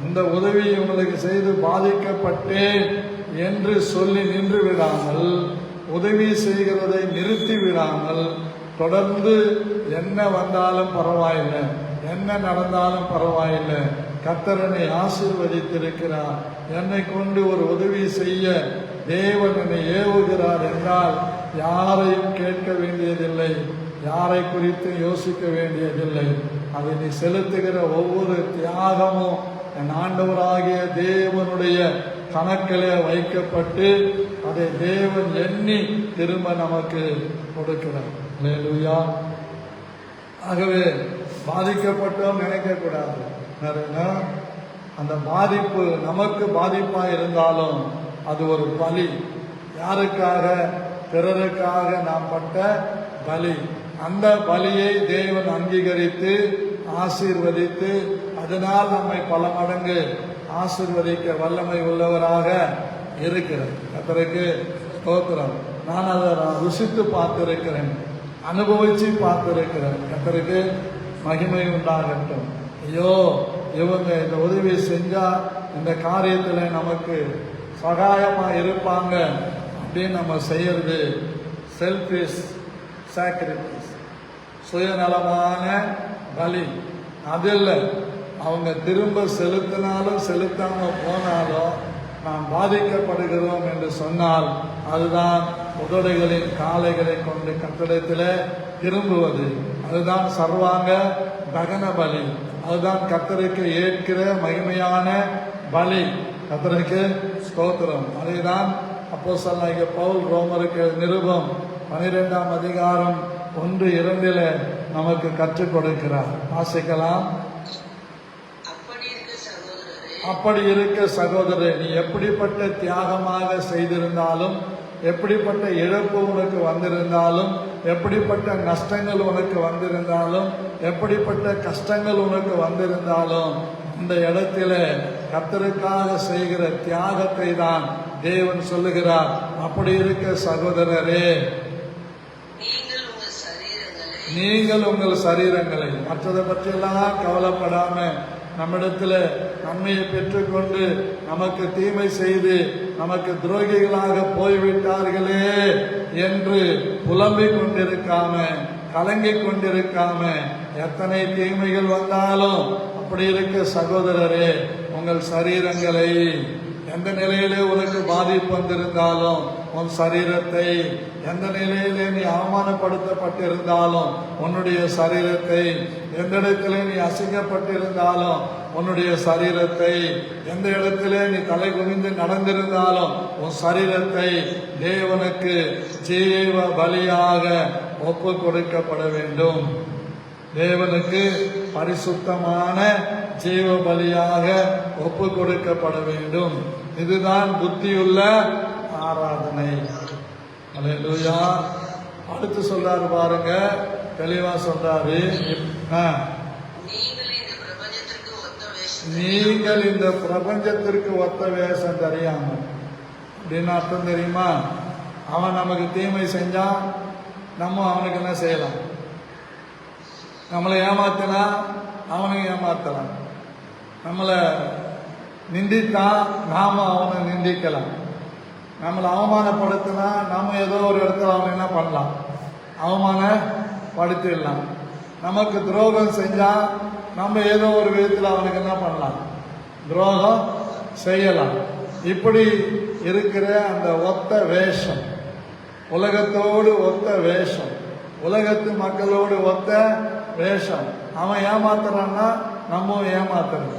இந்த உதவி உங்களுக்கு செய்து பாதிக்கப்பட்டேன் என்று சொல்லி நின்று விடாமல், உதவி செய்கிறதை நிறுத்தி விடாமல், தொடர்ந்து என்ன வந்தாலும் பரவாயில்லை, என்ன நடந்தாலும் பரவாயில்லை, கர்த்தர் என்னை ஆசீர்வதித்திருக்கிறார், என்னை கொண்டு ஒரு உதவி செய்ய தேவன் என்னை ஏவுகிறார் என்றால் யாரையும் கேட்க வேண்டியதில்லை, யாரை குறித்து யோசிக்க வேண்டியதில்லை. அதை நீ செலுத்துகிற ஒவ்வொரு தியாகமும் என் ஆண்டவராகிய தேவனுடைய கணக்கிலே வைக்கப்பட்டு அதை தேவன் எண்ணி திரும்ப நமக்கு கொடுக்கிறார். அல்லேலூயா. ஆகவே பாதிக்கப்பட்டோம் நினைக்கக்கூடாது. அந்த பாதிப்பு நமக்கு பாதிப்பாக இருந்தாலும் அது ஒரு பலி. யாருக்காக? பிறருக்காக நாம் பட்ட பலி. அந்த பலியை தேவன் அங்கீகரித்து ஆசீர்வதித்து அதனால் நம்மை பல மடங்கு ஆசீர்வதிக்க வல்லமை உள்ளவராக இருக்கிறார். கர்த்தருக்கு ஸ்தோத்திரம். நான் அதை ருசித்து பார்த்திருக்கிறேன், அனுபவிச்சு பார்த்திருக்கிறேன். கர்த்தருக்கு மகிமை உண்டாகட்டும். ஐயோ, இவங்க இந்த உதவி செஞ்சா இந்த காரியத்தில் நமக்கு சகாயமா இருப்பாங்க அப்படின்னு நம்ம செய்யறது செல்ஃபிஷ் சாக்ரிஃபைஸ், சுயநலமான பலி. அது இல்லை. அவங்க திரும்ப செலுத்தினாலும் செலுத்தாம போனாலும் நாம் பாதிக்கப்படுகிறோம் என்று சொன்னால் அதுதான் உதடுகளின் காலைகளை கொண்டு கர்த்தரிடத்தில் திரும்புவது. அதுதான் சர்வாங்க தகன பலி. அதுதான் கர்த்தருக்கு ஏற்கிற மகிமையான பலி. கர்த்தருக்கு ஸ்தோத்திரம். அதைதான் அப்போஸ்தலனாகிய பவுல் ரோமருக்கு நிருபம் 12ஆம் அதிகாரம் 1-2 நமக்கு கற்றுக் கொடுக்கிறார். வாசிக்கலாம். அப்படி இருக்க சகோதரரே, நீ எப்படிப்பட்ட தியாகமாக செய்திருந்தாலும், எப்படிப்பட்ட இழப்பு உனக்கு வந்திருந்தாலும், எப்படிப்பட்ட நஷ்டங்கள் உனக்கு வந்திருந்தாலும், எப்படிப்பட்ட கஷ்டங்கள் உனக்கு வந்திருந்தாலும், இந்த இடத்துல கர்த்தருக்காக செய்கிற தியாகத்தை தான் தேவன் சொல்லுகிறார். அப்படி இருக்க சகோதரரே, நீங்கள் உங்கள் சரீரங்களை மற்றதை பற்றியெல்லாம் கவலைப்படாம நம்மிடத்துல நன்மையை பெற்றுக்கொண்டு நமக்கு தீமை செய்து நமக்கு துரோகிகளாக போய்விட்டார்களே என்று புலம்பிக் கொண்டிருக்காம, கலங்கிக் கொண்டிருக்காம, எத்தனை தீமைகள் வந்தாலும் அப்படி இருக்க சகோதரரே, உங்கள் சரீரங்களை எந்த நிலையிலே உனக்கு பாதிப்பு வந்திருந்தாலும், உன் சரீரத்தை எந்த நிலையிலே நீ அவமானப்படுத்தப்பட்டிருந்தாலும், உன்னுடைய சரீரத்தை எந்த இடத்திலே நீ அசிங்கப்பட்டிருந்தாலும், உன்னுடைய சரீரத்தை எந்த இடத்திலே நீ தலை குனிந்து நடந்திருந்தாலும், உன் சரீரத்தை தேவனுக்கு ஜீவ பலியாக ஒப்பு கொடுக்கப்பட வேண்டும். தேவனுக்கு பரிசுத்தமான ஜீவ பலியாக ஒப்பு கொடுக்கப்பட வேண்டும். இதுதான் புத்தியுள்ள ஆராதனை. அல்லேலூயா. அடுத்து சொல்றாரு பாருங்க, தெளிவா சொல்றாரு. நீங்கள் இந்த பிரபஞ்சத்திற்கு ஒத்த வேஷம் தெரியாம அப்படின்னு அர்த்தம் தெரியுமா? அவன் நமக்கு தீமை செஞ்சான், நம்ம அவனுக்கு என்ன செய்யலாம்? நம்மளை ஏமாத்தினா அவனையும் ஏமாத்தலாம். நம்மளை நிந்தித்தான், நாம அவனை நிந்திக்கலாம். நம்மளை அவமானப்படுத்தினா நம்ம ஏதோ ஒரு இடத்துல அவனை என்ன பண்ணலாம்? அவமானப்படுத்திடலாம். நமக்கு துரோகம் செஞ்சா நம்ம ஏதோ ஒரு விதத்தில் அவனுக்கு என்ன பண்ணலாம்? துரோகம் செய்யலாம். இப்படி இருக்கிற அந்த ஒத்த வேஷம், உலகத்தோடு ஒத்த வேஷம், உலகத்து மக்களோடு ஒத்த வேஷம். அவன் ஏமாத்துறான்னா நம்ம ஏமாத்துறது.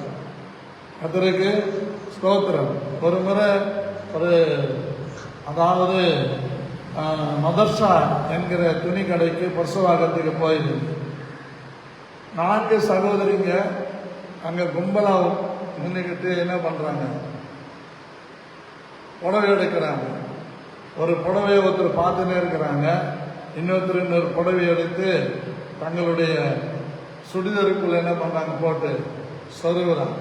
கர்த்தருக்கு ஸ்தோத்திரம். ஒரு முறை அதாவது மதர்சா என்கிற துணி கடைக்கு பரிசுவாகத்துக்கு போயிருக்கு. 4 சகோதரிங்க அங்கே கும்பலாக நின்றுக்கிட்டு என்ன பண்ணுறாங்க? புடவை எடுக்கிறாங்க. ஒரு புடவையை ஒருத்தர் பார்த்துன்னே இருக்கிறாங்க. இன்னொரு புடவை எடுத்து தங்களுடைய சுடிதருக்குள்ள என்ன பண்றாங்க போட்டு சொருகுறாங்க.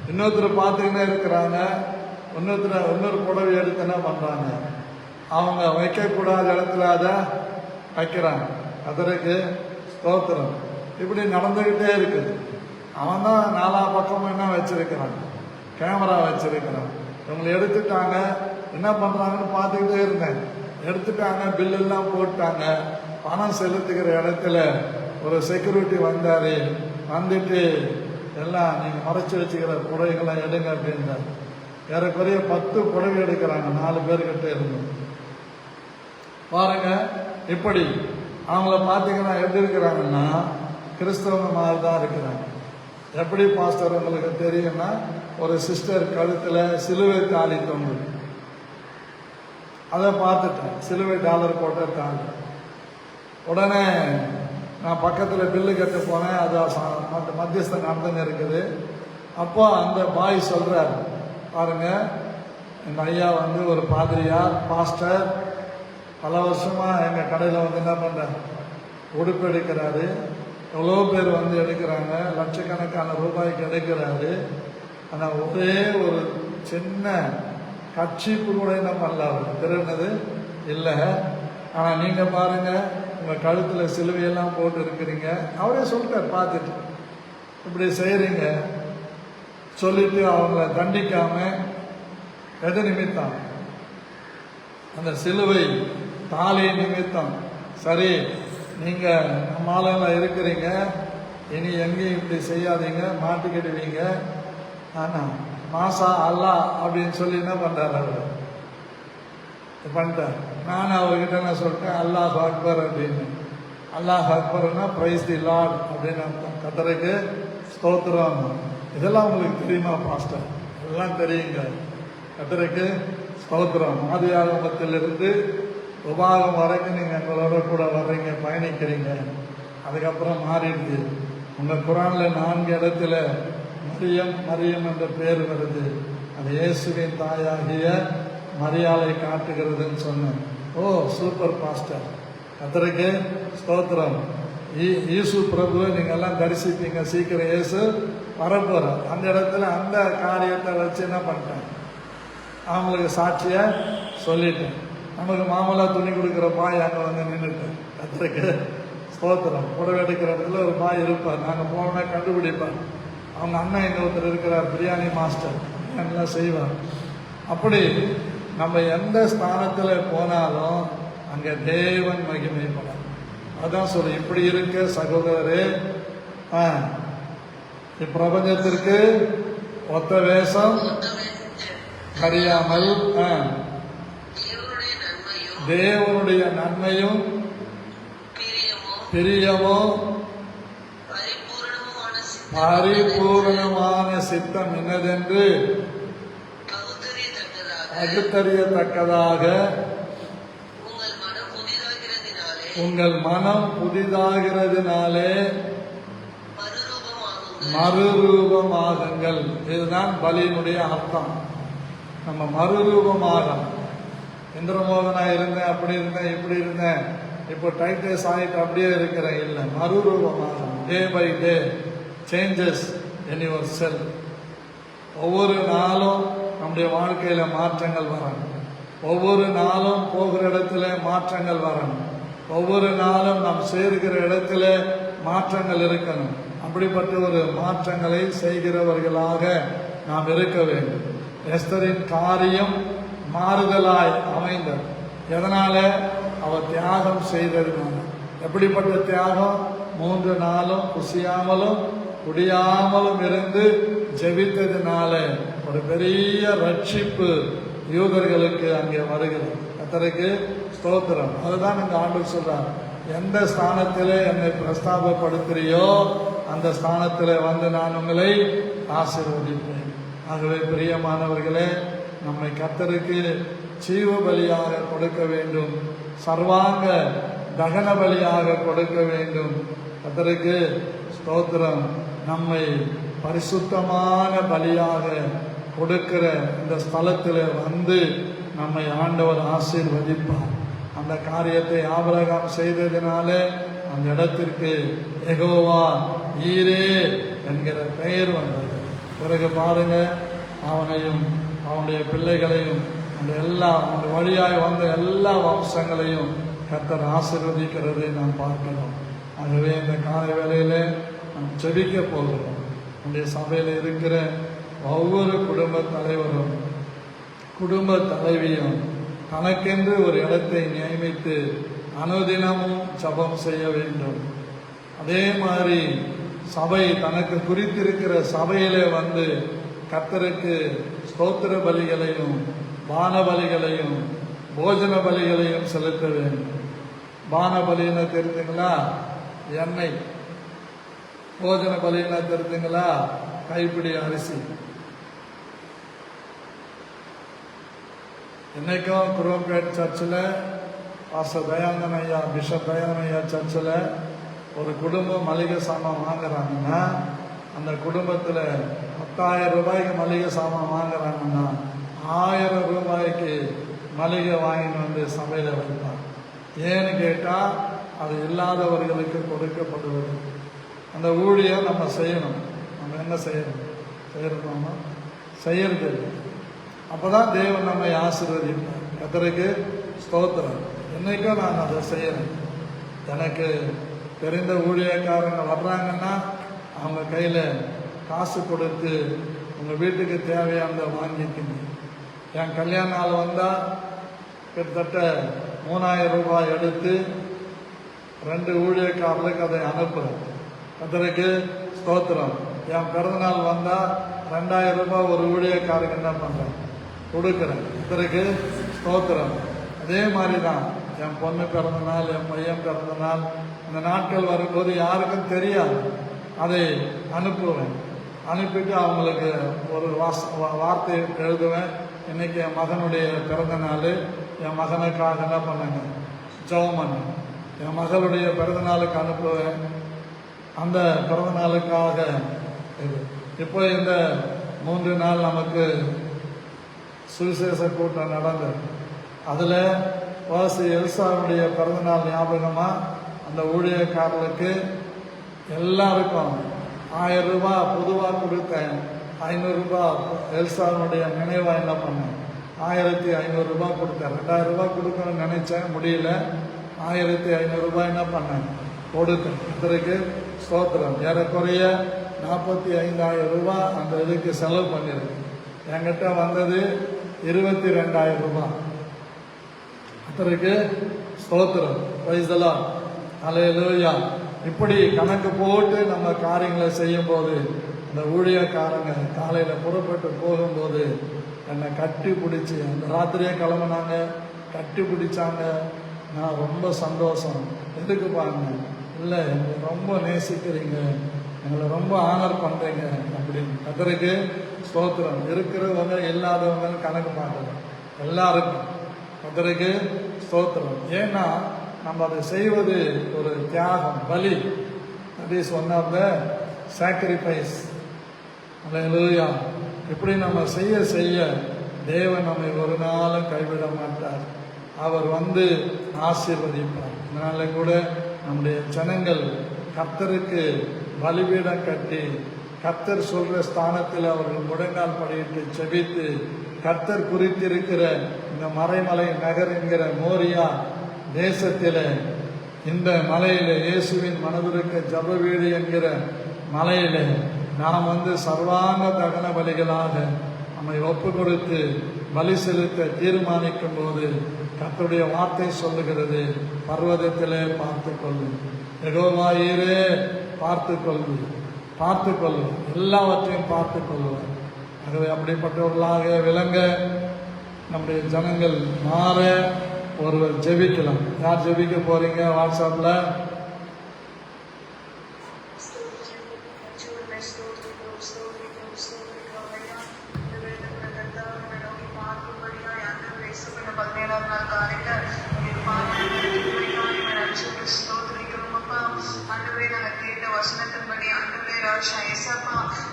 இன்னொருத்தர் பார்த்துக்கிட்டே இருக்கிறாங்க. இன்னொரு புடவை எடுத்து என்ன பண்றாங்க, அவங்க வைக்கக்கூடாத இடத்துல அதை வைக்கிறாங்க. அதற்கு ஸ்தோத்திரம். இப்படி நடந்துகிட்டே இருக்குது. அவன் தான் நாலா பக்கமும் என்ன வச்சிருக்கிறான், கேமரா வச்சிருக்கிறான். இவங்களை எடுத்துட்டாங்க, என்ன பண்றாங்கன்னு பார்த்துக்கிட்டே இருந்தேன். எடுத்துட்டாங்க, பில்லெல்லாம் போட்டாங்க. பணம் செலுத்துகிற இடத்துல ஒரு செக்யூரிட்டி வந்தாரு. வந்துட்டு எல்லாம் நீங்க மறைச்சு வச்சுக்கிற புடவைகளை எடுங்க அப்படின்றார். ஏறக்குறைய 10 புடவை எடுக்கிறாங்க, 4 பேர்கிட்ட இருந்தோம். பாருங்க, இப்படி அவங்கள பார்த்தீங்கன்னா எப்படி இருக்கிறாங்கன்னா கிறிஸ்தவங்க மாதிரி தான் இருக்கிறாங்க. எப்படி பாஸ்டர் உங்களுக்கு தெரியும்னா, ஒரு சிஸ்டர் கழுத்துல சிலுவை தாலி தொங்கு, அதை பார்த்துட்டேன். சிலுவை டாலர் போட்ட தாலி. உடனே நான் பக்கத்தில் பில்லு கட்ட போனேன். அது மத்தியஸ்தம் நடந்துன்னு இருக்குது. அப்போ அந்த பாய் சொல்றாரு, பாருங்க எங்க ஐயா வந்து ஒரு பாதிரியார், பாஸ்டர், பல வருஷமா எங்க கடையில் வந்து என்ன பண்ற உடுப்பு எடுக்கிறாரு. எவ்வளோ பேர் வந்து எடுக்கிறாங்க, லட்சக்கணக்கான ரூபாய்க்கு எடுக்கிறாரு. ஆனால் ஒரே ஒரு சின்ன கட்சி கூட என்ன பண்ணல, அவர் திருநது இல்லை. ஆனால் நீங்க பாருங்க, உங்க கழுத்துல சிலுவையெல்லாம் போட்டு இருக்கிறீங்க. அவரே சொல்லிட்டார், பார்த்துட்டு இப்படி செய்யறீங்க சொல்லிட்டு அவங்கள தண்டிக்காம எது நிமித்தம், அந்த சிலுவை தாலி நிமித்தம். சரி, நீங்க நம்ம ஆளுங்களா இருக்கிறீங்க, இனி எங்கேயும் இப்படி செய்யாதீங்க, மாட்டிக்கிடுவீங்க. ஆனா மாசா அல்லா அப்படின்னு சொல்லி என்ன பண்றாரு, அவர் பண்ணிட்டார். நானும் அவர்கிட்ட என்ன சொல்லிட்டேன், அல்லாஹ் அக்பர் அப்படின்னு. அல்லாஹ் அக்பர்னா பிரைஸ் தி லார்ட் அப்படின்னு அர்த்தம். கர்த்தருக்கு ஸ்தோத்திரம். இதெல்லாம் உங்களுக்கு தெரியுமா பாஸ்டர்? இதெல்லாம் தெரியுங்க. கர்த்தருக்கு ஸ்தோத்திரம். ஆதியாகமத்திலிருந்து உபாகம் வரைக்கும் நீங்க எங்களோட கூட வர்றீங்க, பயணிக்கிறீங்க. அதுக்கப்புறம் மாறிடுது. உங்க குரான்ல 4 இடத்துல மரியம் என்ற பேர் வருது. அது இயேசுவின் தாயாகிய மரியாதை காட்டுகிறதுன்னு சொன்னேன். ஓ சூப்பர் பாஸ்டர், கர்த்தருக்கு ஸ்தோத்திரம். ஈசு பிரபுவை நீங்க எல்லாம் தரிசிப்பீங்க, சீக்கிரம் இயேசு வரப்போற. அந்த இடத்துல அந்த காரியத்தை வச்சு என்ன பண்ணிட்டேன், அவங்களுக்கு சாட்சிய சொல்லிட்டேன். நமக்கு மாமலா துணி கொடுக்குற பாய் அங்கே வந்து நின்றுட்டேன். கர்த்தருக்கு ஸ்தோத்திரம். புடவை எடுக்கிற இடத்துல ஒரு பாய் இருப்பார், நாங்கள் போனோம்னா கண்டுபிடிப்பார். அவங்க அண்ணன் எங்க ஒருத்தர் இருக்கிறார், பிரியாணி மாஸ்டர், பிரியாணிலாம் செய்வார். அப்படி நம்ம எந்த ஸ்தானத்துல போனாலும் அங்க தேவன் மகிமைப்படும். அதான் சொல்ல, இப்படி இருக்க சகோதரரே, இப்பிரபஞ்சத்திற்கு ஒத்த வேஷம் அறியாமல் தேவனுடைய நன்மையும் பிரியமோ பரிபூரணமான சித்தம் என்னதென்று பகுத்தறியத்தக்கதாக உங்கள் மனம் புதிதாகிறதுனாலே மறுரூபமாகுங்கள். இதுதான் பலியினுடைய அர்த்தம். நம்ம மறுரூபமாக, இந்திரமோகனா இருந்தேன், அப்படி இருந்தேன், இப்படி இருந்தேன், இப்போ டைட்டஸ் ஆகிட்டு அப்படியே இருக்கிறேன், இல்லை, மறுரூபமாக. Day by day changes in your yourself நாளும் நம்முடைய வாழ்க்கையில மாற்றங்கள் வரணும். ஒவ்வொரு நாளும் போகிற இடத்துல மாற்றங்கள் வரணும். ஒவ்வொரு நாளும் நாம் சேர்கிற இடத்துல மாற்றங்கள் இருக்கணும். அப்படிப்பட்ட ஒரு மாற்றங்களை செய்கிறவர்களாக நாம் இருக்க வேண்டும். எஸ்தரின் காரியம் மாறுதலாய் அமைந்தது. எதனால? அவர் தியாகம் செய்ததுனால. எப்படிப்பட்ட தியாகம்? 3 நாளும் புசியாமலும் குடியாமலும் இருந்து ஜெபித்ததுனால ஒரு பெரிய ரட்சிப்பு யூதர்களுக்கு அங்கே வருகிறது. கர்த்தருக்கு ஸ்தோத்திரம். அதுதான் இந்த ஆண்டவர் சொல்றார், எந்த ஸ்தானத்திலே என்னை பிரஸ்தாபப்படுத்துறியோ அந்த ஸ்தானத்திலே வந்து நான் உங்களை ஆசீர்வதிப்பேன். ஆகவே பிரியமானவர்களே, நம்மை கர்த்தருக்கு ஜீவ பலியாக கொடுக்க வேண்டும், சர்வாங்க தகன பலியாக கொடுக்க வேண்டும். கர்த்தருக்கு ஸ்தோத்திரம். நம்மை பரிசுத்தமான பலியாக கொடுக்கிற இந்த ஸ்தலத்தில் வந்து நம்மை ஆண்டவர் ஆசீர்வதிப்பார். அந்த காரியத்தை ஆபிரகாம் செய்ததினாலே அந்த இடத்திற்கு யெகோவா ஈரே என்கிற பெயர் வந்தது. பிறகு பாருங்க, அவனையும் அவனுடைய பிள்ளைகளையும் அந்த வழியாய் வந்த எல்லா வம்சங்களையும் கர்த்தர் ஆசீர்வதிக்கிறதை நாம் பார்க்கிறோம். ஆகவே இந்த காலை வேளையில நாம் ஜெபிக்க போகிறோம். நம்முடைய சபையில் இருக்கிற ஒவ்வொரு குடும்ப தலைவரும் குடும்ப தலைவியும் தனக்கென்று ஒரு இடத்தை நியமித்து அனுதினமும் ஜெபம் செய்ய வேண்டும். அதே மாதிரி சபை தனக்கு குறித்திருக்கிற சபையிலே வந்து கர்த்தருக்கு ஸ்தோத்திர பலிகளையும் பான பலிகளையும் போஜன பலிகளையும் செலுத்த வேண்டும். பான பலின்னு தெரிஞ்சுங்களா? எண்ணெய். போஜன பலின்னு தெரிஞ்சுங்களா? கைப்பிடி அரிசி. என்னைக்கும் குரோம்பேட் சர்ச்சில் பாஸ்டர் தயானந்தன் ஐயா, பிஷப் தயானந்தன் ஐயா சர்ச்சில் ஒரு குடும்பம் மளிகை சாமான் வாங்குறாங்கன்னா அந்த குடும்பத்தில் 10,000 ரூபாய்க்கு மளிகை சாமான் வாங்குறாங்கன்னா 1000 ரூபாய்க்கு மளிகை வாங்கிட்டு வந்து சபையில் வைப்பாங்க. ஏன்னு கேட்டால் அது இல்லாதவர்களுக்கு கொடுக்கப்படுவது. அந்த ஊழியம் நம்ம செய்யணும். நம்ம என்ன செய்யணும்? செய்யணுமா? செய்யறது. அப்போதான் தேவன் நம்மை ஆசீர்வதிப்பார். கர்த்தருக்கு ஸ்தோத்திரம். என்னைக்கும் நான் அதை செய்யறேன். எனக்கு தெரிந்த ஊழியக்காரங்க வர்றாங்கன்னா அவங்க கையில் காசு கொடுத்து உங்கள் வீட்டுக்கு தேவையானதை வாங்கிக்கிங்க. என் கல்யாண நாள் வந்தால் கிட்டத்தட்ட 3000 ரூபாய் எடுத்து 2 ஊழியக்காரர்களுக்கு அதை அனுப்புகிறேன். கர்த்தருக்கு ஸ்தோத்திரம். என் பிறந்தநாள் வந்தால் 2000 ரூபாய் ஒரு ஊழியக்காரங்க என்ன பண்ணுறேன்? கொடுக்குறேன். கர்த்தருக்கு ஸ்தோத்திரம். அதே மாதிரி தான் என் பொண்ணு பிறந்த நாள், என் பையன் பிறந்த நாள், இந்த நாட்கள் வரும்போது யாருக்கும் தெரியாது. அதை அனுப்புவேன். அனுப்பிட்டு அவங்களுக்கு ஒரு வார்த்தை எழுதுவேன். இன்னைக்கு என் மகனுடைய பிறந்த நாள், என் மகனுக்காக என்ன பண்ணுங்க? ஜெபம் பண்ணு. என் மகளுடைய பிறந்த நாளுக்கு அனுப்புவேன். அந்த பிறந்த நாளுக்காக இப்போ இந்த 3 நாள் நமக்கு சுவிசேஷ கூட்டம் நடந்தது. அதில் வாசி எல்சாவுடைய பிறந்தநாள் ஞாபகமாக அந்த ஊழியக்காரர்களுக்கு எல்லாருக்கும் 1000 ரூபாய் பொதுவாக கொடுத்தேன். 500 ரூபாய் எல்சாவுடைய நினைவாக என்ன பண்ணேன்? 1500 ரூபாய் கொடுத்தேன். 2000 ரூபாய் கொடுக்கணும்னு நினைச்சேன், முடியல. 1500 ரூபாய் என்ன பண்ணேன்? கொடுத்தேன். இதற்கு ஸ்தோத்திரம். ஏறக்குறைய 45,000 ரூபாய் அந்த இதுக்கு செலவு பண்ணியிருக்கு. என்கிட்ட வந்தது 22,000 ரூபாய். இதற்கு ஸ்தோத்திரம். Praise the lord. ஹல்லேலூயா. இப்படி கணக்கு போட்டு நம்ம காரியங்களை செய்யும் போது இந்த ஊழியக்காரங்க காலையில் புறப்பட்டு போகும்போது என்னை கட்டி பிடிச்சி, அந்த ராத்திரியே கிளம்புனாங்க, கட்டி பிடிச்சாங்க. நான் ரொம்ப சந்தோஷம். எதுக்கு பாருங்க? இல்லை, எங்களை ரொம்ப நேசிக்கிறீங்க, எங்களை ரொம்ப ஆனர் பண்ணுறீங்க அப்படின்னு. கர்த்தருக்கு ஸ்தோத்திரம். இருக்கிறவங்க இல்லாதவங்க கணக்கு பார்க்கணும். எல்லாருக்கும் கர்த்தருக்கு ஸ்தோத்திரம். ஏன்னா நம்ம அதை செய்வது ஒரு தியாகம், பலி. That is one of the sacrifice. Alleluia. இப்படி நம்ம செய்ய செய்ய தேவன் நம்மை ஒரு நாளும் கைவிட மாட்டார். அவர் வந்து ஆசீர்வதிப்பார். அதனால கூட நம்முடைய ஜனங்கள் கர்த்தருக்கு பலிபீடம் கட்டி கர்த்தர் சொல்ற ஸ்தானத்தில் அவர்கள் முழங்கால் படியிட்டு செபித்து கர்த்தர் குறித்திருக்கிற இந்த மறைமலை நகர் என்கிற மோரியா தேசத்தில், இந்த மலையில இயேசுவின் மனதிருக்க ஜப வீடு என்கிற மலையில நாம் வந்து சர்வாங்க தகன பலிகளாக நம்மை ஒப்பு கொடுத்து பலி செலுத்த தீர்மானிக்கும் போது கர்த்தருடைய வார்த்தை சொல்லுகிறது, பர்வதத்திலே பார்த்து கொள்ளும், யெகோவாயீரே பார்த்து கொள்ளும், பார்த்து கொள்ளும், எல்லாவற்றையும் பார்த்து கொள்ளுவார். ஆகவே அப்படிப்பட்டவர்களாக விளங்க நம்முடைய ஜனங்கள் மாற ஒருவர் ஜெபிக்கலாம். யார் ஜெபிக்க போறீங்க? வாட்ஸ்அப்ல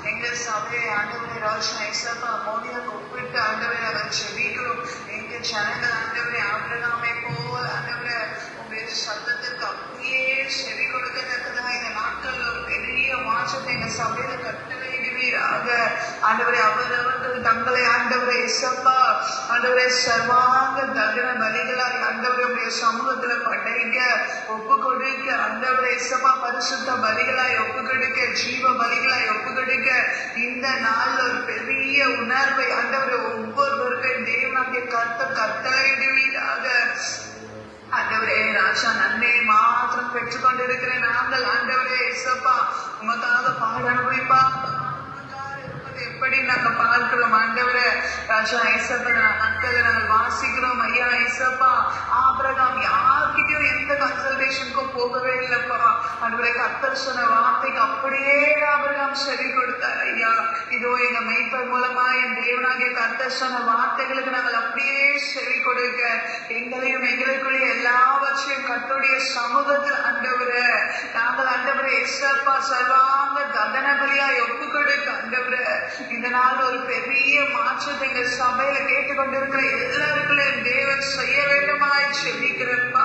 எங்கள் சபையை ஆண்டவரை ராஜா ஏசப்பா மோடியாக ஒப்பிட்டு ஆண்டவரை அவர் செவிக்கிறோம். எங்கள் ஜனங்கள் ஆண்டவரை ஆபிரகாமை போல் ஆண்டவரை உங்களுடைய சத்தத்திற்கு அப்படியே செவி கொடுக்கத்தக்கதா இந்த நாட்கள் ஒரு பெரிய மாற்றத்தை எங்க சபையில கட்டளையிடுவீராக. ஆண்டவரே, அவரவர்கள் தங்களை ஆண்டவரை இசப்பா ஆண்டவரை சர்வாங்க தகன பலிகளாய் ஆண்டவரை உடைய சமூகத்துல படைக்க ஒப்பு கொடுக்க ஆண்டவரை இசப்பா பரிசுத்த பலிகளாய் ஒப்பு கொடுக்க ஜீவ பலிகளாய் ஒப்பு கொடுக்க இந்த நாள்ல ஒரு பெரிய உணர்வை ஆண்டவரை ஒவ்வொருவருக்கும் தேவனாகிய கட்டளையிடுவீராக. ஆண்டவரே ராஜா, நன்மையை மாத்திரம் பெற்றுக் கொண்டிருக்கிற நாங்கள் ஆண்டவரே இசப்பா உமக்காக பாட அனுபவிப்பா எப்படி நாங்க பார்க்கிறோம் ஆண்டவரே ராஜா இசப்பா. நாட்கள் நாங்கள் வாசிக்கிறோம் ஐயா இசப்பா, ஆபிரகாம் யார்கிட்டயும் எந்த கன்சல்டேஷனுக்கும் போகவே இல்லப்பா. ஆண்டவரே, கர்த்தர் சொன்ன வார்த்தைக்கு அப்படியே ஆபிரகாம் செவி கொடுத்தார் ஐயா. இதோ எங்க மெய்ப்பர் மூலமா என் தேவனாகிய கர்த்தர் சொன்ன வார்த்தைகளுக்கு நாங்கள் அப்படியே செவி கொடுக்க எங்களையும் எங்களுக்குரிய எல்லாவற்றையும் கர்த்தருடைய சமூகத்தில் ஆண்டவரே நாங்கள் ஆண்டவரே இசப்பா சர்வாங்க தகன பலியாய் ஒப்பு கொடுக்க ஆண்டவரே இந்த நாள் ஒரு பெரிய மாற்றத்தை எங்க சபையில கேட்டுக்கொண்டிருக்கிற எல்லாருக்கும் தேவன் செய்ய வேண்டுமாய் செபிக்கிறப்பா.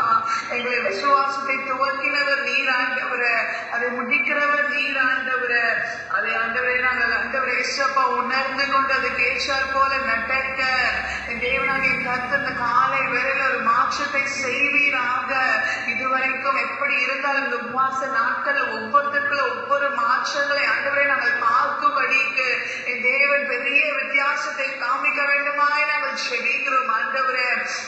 எங்களை விசுவாசத்தை துவக்கினவர் நீர் ஆண்டவரே, அதை முடிக்கிறவர் நீர் ஆண்டவரே. அதை ஆண்டவரே நாங்கள் ஆண்டவரே இசப்பா உணர்ந்து கொண்டு அதுக்கு ஏற்றார் போல நடக்க தேவனாகிய கர்த்தர் இந்த காலை வேளையில ஒரு மாற்றத்தை செய்வீராக. இதுவரைக்கும் எப்படி இருந்தாலும் இந்த உபவாச நாட்கள் ஒவ்வொருத்தருக்குள்ள ஒவ்வொரு மாற்றங்களை ஆண்டவரே நாங்கள் பார்க்கும்படிக்கு என் தேவன் பெரிய வித்தியாசத்தை காமிக்க வேண்டுமாய் நாங்கள் செபிக்கிறோம் ஆண்டவரே.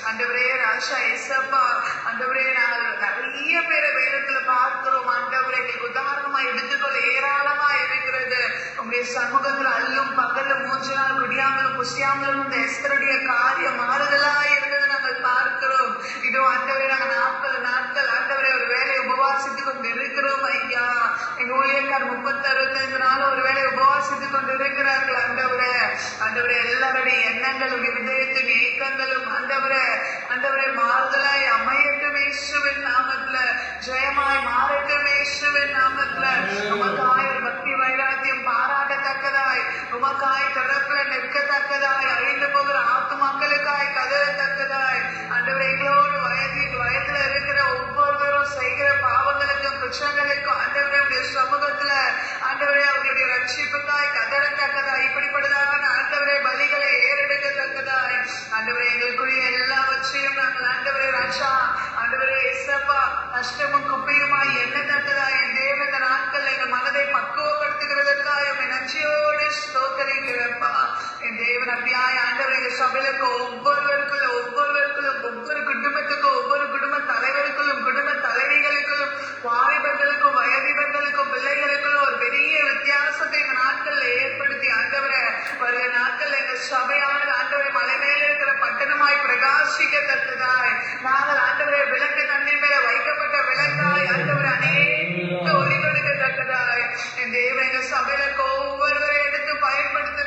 ஆண்டவரே ராஜா இசப்பா ஆண்டவரே, நாங்கள் நிறைய பேரை வேதத்துல பார்க்கிறோம் ஆண்டவரே, எங்களுக்கு உதாரணமா எடுத்துக்கொள்ள ஏராளமா இருக்கிறது. உங்களுடைய சமூகத்துல அல்லும் பகலும் 3 நாள் குடியாமலும் புசியாமலும் இந்த எஸ்தருடைய காரியம் மாறுதலா இருந்தது நாங்கள் பார்க்கிறோம். இதோ ஆண்டவரே நாங்கள் 40 நாட்கள் ஆண்டவரே ஒரு வேலை உபவாசித்துக் கொண்டு இருக்கிறோம் ஐயா. எங்க ஊழியக்கார் 30-65 நாள் ஒரு வேலை உபவாசித்துக் கொண்டு இருக்கிறார்கள் ஆண்டவரே. ஆண்டவரே, எல்லாருடைய எண்ணங்களும் இருதயத்தின் ஏக்கங்களும் ஆண்டவரே ஆண்டவரே மாறுதலாய் அமையட்டும் இயேசுவின் நாமத்துல, ஜெயமாய் மாறட்டும் இயேசுவின் நாமத்துல. உமக்காய் ஒரு பக்தி வைராக்கியம் பாராட்டத்தக்கதாய், உமக்காய் தொடர்புல நிற்கத்தக்கதாய், அழிந்து போகிற ஆத்துமாக்களுக்காய் கதறத்தக்கதாய் ஆண்டவரே எங்களோடு வயதுல இருக்கிற ஒவ்வொருவரும் செய்கிற பாவங்களுக்கும் குற்றங்களுக்கும் ஆண்டவரே சமூகத்துல ஆண்டவரே அவர்களுடைய ரட்சிப்புக்காய் கதறத்தக்கதாய், இப்படிப்பட்டதான ஆண்டவரே பலிகளை ஏறெடுக்கத்தக்கதாய் ஆண்டவரே எங்களுக்குரிய எல்லாவற்றையும் நாங்கள் ஆண்டவரே ராஜா ஆண்டவரே இசப்பா நஷ்டமும் குப்பையுமாய் எண்ணத்தக்கதாய் என் தேவன் இந்த நாட்கள் எங்கள் மனதை பக்குவப்படுத்துகிறதற்காக என் நன்றியோடு ஸ்தோத்திரிக்கிறப்பா. என் தேவன் அப்படியாய் ஆண்டவரே எங்கள் சபையிலுக்கு ஒவ்வொருவருக்குள்ள ஒவ்வொரு குடும்பத்துக்கும் ஒவ்வொரு குடும்ப தலைவருக்குள்ளும் குடும்ப தலைவிகளுக்கும் வாலிபர்களுக்கும் வயதிபர்களுக்கும் பிள்ளைகளுக்கும் ஒரு பெரிய வித்தியாசத்தை இந்த நாட்கள்ல ஏற்படுத்தி ஆண்டவரை வருகிற நாட்கள் எங்கள் சபையானது ஆண்டவரை மலை மேல இருக்கிற பட்டணமாய் பிரகாசிக்கத்தக்கதாய் நாங்கள் ஆண்டவரை விளக்கு தண்ணீர் மேல வைக்கப்பட்ட விளக்காய் ஆண்டவரை அநேக ஒளி கொடுக்கத்தக்கதாய் என் தேவ எங்க சபையில ஒவ்வொருவரை எடுத்து பயன்படுத்த